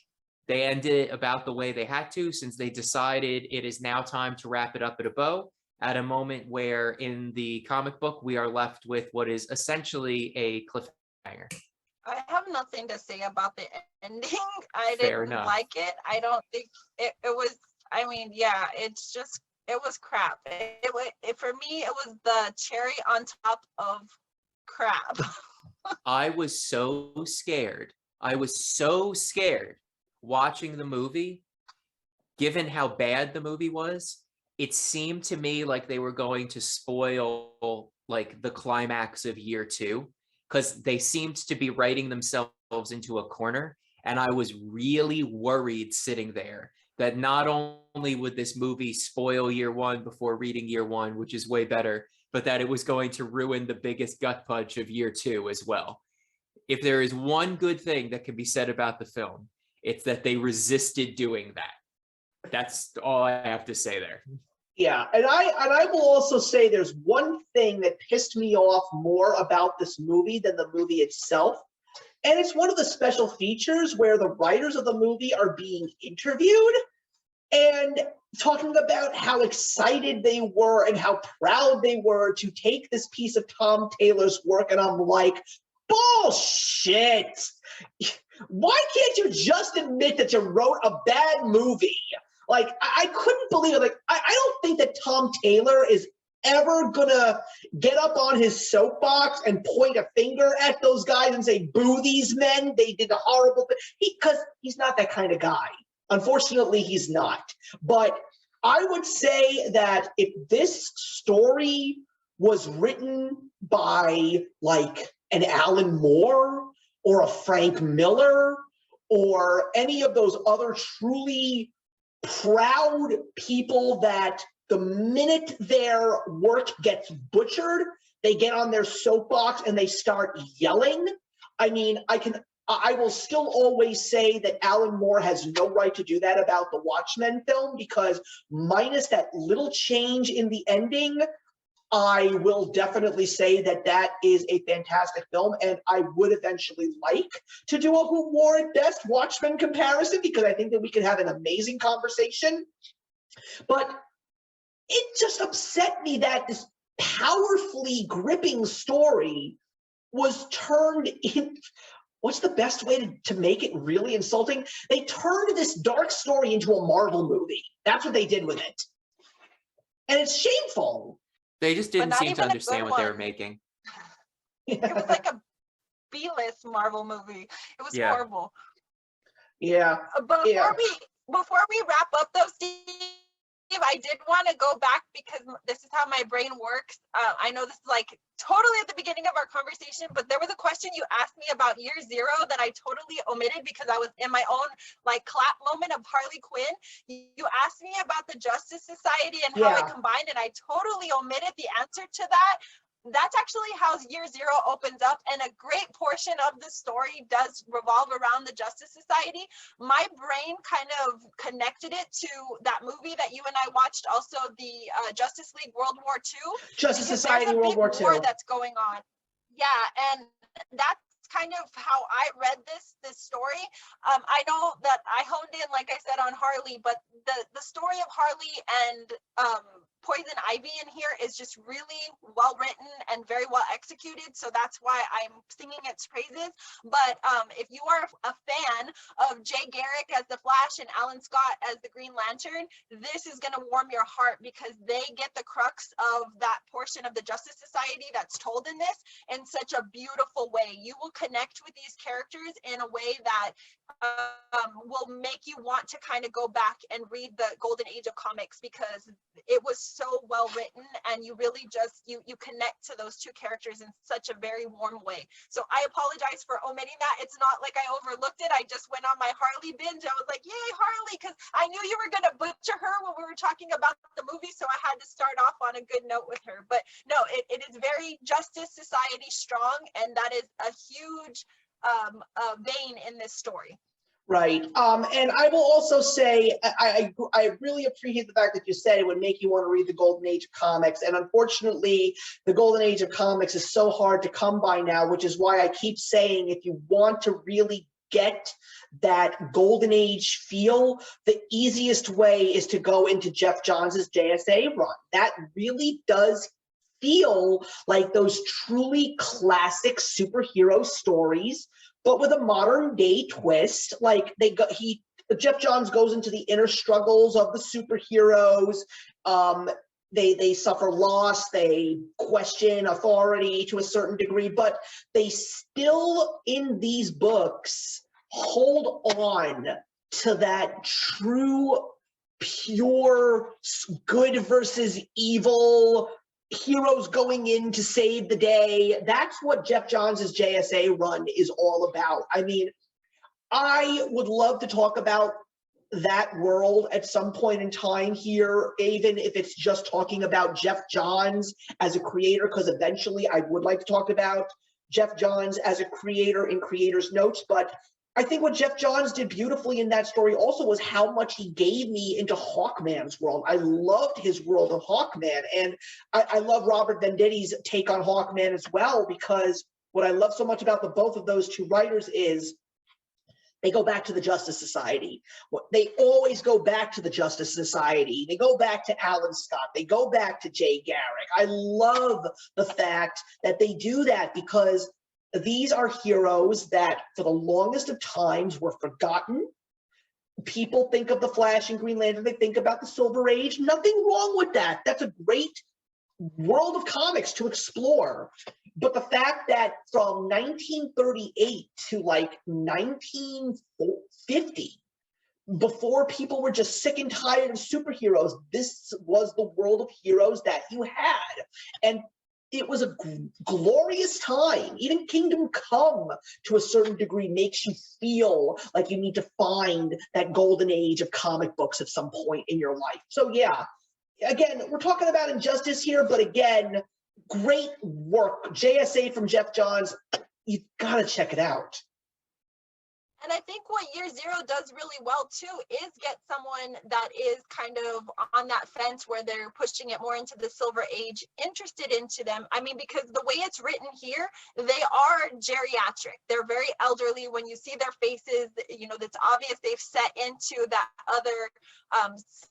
they ended it about the way they had to, since they decided it is now time to wrap it up at a bow, at a moment where in the comic book we are left with what is essentially a cliffhanger. I have nothing to say about the ending. I Fair didn't enough. like it. I don't think it was, I mean, yeah, it's just, it was crap. For me, it was the cherry on top of crap. I was so scared. I was so scared watching the movie, given how bad the movie was. It seemed to me like they were going to spoil like the climax of year 2, because they seemed to be writing themselves into a corner. And I was really worried sitting there that not only would this movie spoil year 1 before reading year 1, which is way better, but that it was going to ruin the biggest gut punch of year 2 as well. If there is one good thing that can be said about the film, it's that they resisted doing that. That's all I have to say there. Yeah, and I will also say there's one thing that pissed me off more about this movie than the movie itself, and it's one of the special features where the writers of the movie are being interviewed and talking about how excited they were and how proud they were to take this piece of Tom Taylor's work, and I'm like, bullshit! Why can't you just admit that you wrote a bad movie? Like, I couldn't believe it. Like, I don't think that Tom Taylor is ever gonna get up on his soapbox and point a finger at those guys and say, boo these men, they did a horrible thing. Because he's not that kind of guy. Unfortunately, he's not. But I would say that if this story was written by, like, an Alan Moore or a Frank Miller or any of those other truly proud people that the minute their work gets butchered, they get on their soapbox and they start yelling. I mean, I will still always say that Alan Moore has no right to do that about the Watchmen film, because minus that little change in the ending, I will definitely say that that is a fantastic film, and I would eventually like to do a Who Wore It Best Watchmen comparison, because I think that we could have an amazing conversation. But it just upset me that this powerfully gripping story was turned in. What's the best way to make it really insulting? They turned this dark story into a Marvel movie. That's what they did with it. And it's shameful. They just didn't not seem to even a understand good what they were one. making. It was like a B-list Marvel movie. It was Yeah. horrible. Yeah. Before we wrap up though, Steve, I did want to go back because this is how my brain works. I know this is like totally at the beginning of our conversation, but there was a question you asked me about Year Zero that I totally omitted because I was in my own like clap moment of Harley Quinn. You asked me about the Justice Society and how it combined, and I totally omitted the answer to that. That's actually how Year Zero opens up, and a great portion of the story does revolve around the Justice Society. My brain kind of connected it to that movie that you and I watched, also the Justice League World War II. Justice Society World War II. War that's going on. Yeah, and that's kind of how I read this story. I know that I honed in, like I said, on Harley, but the story of Harley and Poison Ivy in here is just really well written and very well executed, so that's why I'm singing its praises. But if you are a fan of Jay Garrick as the Flash and Alan Scott as the Green Lantern, this is going to warm your heart because they get the crux of that portion of the Justice Society that's told in this in such a beautiful way. You will connect with these characters in a way that will make you want to kind of go back and read the Golden Age of comics because it was so well written, and you really just you connect to those two characters in such a very warm way. So I apologize for omitting that. It's not like I overlooked it. I just went on my Harley binge. I was like, yay, Harley, because I knew you were going to butcher her when we were talking about the movie, so I had to start off on a good note with her. But no, it is very Justice Society strong, and that is a huge vein in this story. Right. And I will also say, I really appreciate the fact that you said it would make you want to read the Golden Age of comics. And unfortunately, the Golden Age of comics is so hard to come by now, which is why I keep saying if you want to really get that Golden Age feel, the easiest way is to go into Jeff Johns' JSA run. That really does feel like those truly classic superhero stories, but with a modern day twist. Like Jeff Johns goes into the inner struggles of the superheroes. They suffer loss, they question authority to a certain degree, but they still, in these books, hold on to that true, pure, good versus evil, heroes going in to save the day. That's what Jeff Johns' JSA run is all about. I mean, I would love to talk about that world at some point in time here, even if it's just talking about Jeff Johns as a creator, because eventually I would like to talk about Jeff Johns as a creator in Creator's Notes. But I think what Jeff Johns did beautifully in that story also was how much he gave me into Hawkman's world. I loved his world of Hawkman, and I love Robert Venditti's take on Hawkman as well, because what I love so much about both of those two writers is they go back to the Justice Society. They always go back to the Justice Society. They go back to Alan Scott. They go back to Jay Garrick. I love the fact that they do that, because these are heroes that for the longest of times were forgotten. People think of the Flash and Green Lantern, they think about the Silver Age. Nothing wrong with that. That's a great world of comics to explore. But the fact that from 1938 to like 1950, before people were just sick and tired of superheroes, this was the world of heroes that you had. And it was a glorious time. Even Kingdom Come, to a certain degree, makes you feel like you need to find that golden age of comic books at some point in your life. So yeah, again, we're talking about Injustice here, but again, great work. JSA from Jeff Johns, you've got to check it out. And I think what Year Zero does really well too is get someone that is kind of on that fence where they're pushing it more into the Silver Age interested into them. I mean, because the way it's written here, they are geriatric. They're very elderly. When you see their faces, you know, that's obvious they've set into that other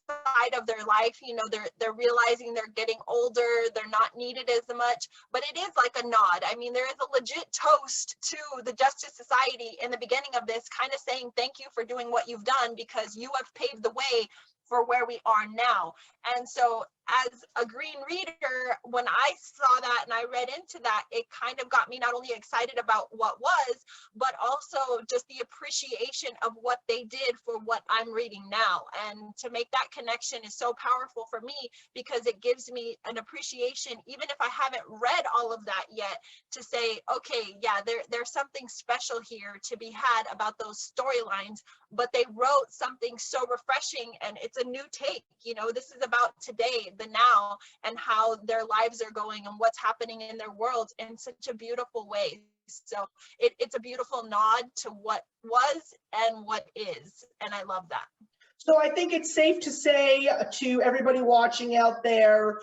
side of their life. You know, they're realizing they're getting older, they're not needed as much, but it is like a nod. I mean, there is a legit toast to the Justice Society in the beginning of this, kind of saying thank you for doing what you've done because you have paved the way for where we are now. And so as a green reader, when I saw that and I read into that, it kind of got me not only excited about what was, but also just the appreciation of what they did for what I'm reading now. And to make that connection is so powerful for me, because it gives me an appreciation, even if I haven't read all of that yet, to say, okay, yeah, there's something special here to be had about those storylines, but they wrote something so refreshing, and it's a new take. You know, this is about today, the now, and how their lives are going and what's happening in their world in such a beautiful way. So it's a beautiful nod to what was and what is, and I love that. So I think it's safe to say to everybody watching out there,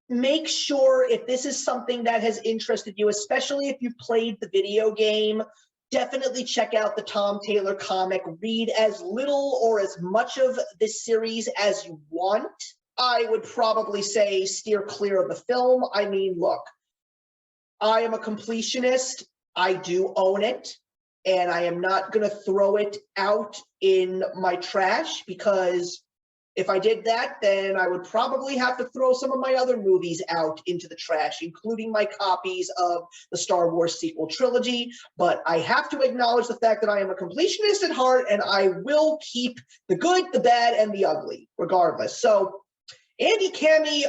make sure if this is something that has interested you, especially if you've played the video game, definitely check out the Tom Taylor comic. Read as little or as much of this series as you want. I would probably say steer clear of the film. I mean, look, I am a completionist. I do own it, and I am not going to throw it out in my trash, because if I did that, then I would probably have to throw some of my other movies out into the trash, including my copies of the Star Wars sequel trilogy. But I have to acknowledge the fact that I am a completionist at heart, and I will keep the good, the bad, and the ugly, regardless. So, Andy, Cami,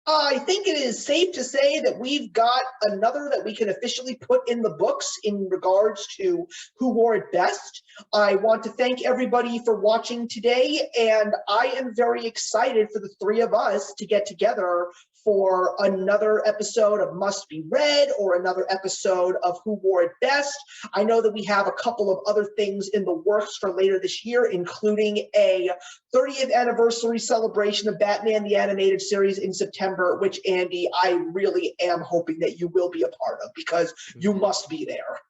I think it is safe to say that we've got another that we can officially put in the books in regards to Who Wore It Best. I want to thank everybody for watching today, and I am very excited for the three of us to get together for another episode of Must Be Read or another episode of Who Wore It Best. I know that we have a couple of other things in the works for later this year, including a 30th anniversary celebration of Batman the Animated Series in September, which, Andy, I really am hoping that you will be a part of, because you must be there.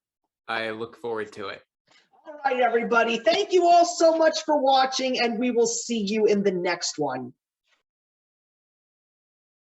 I look forward to it. All right, everybody. Thank you all so much for watching, and we will see you in the next one.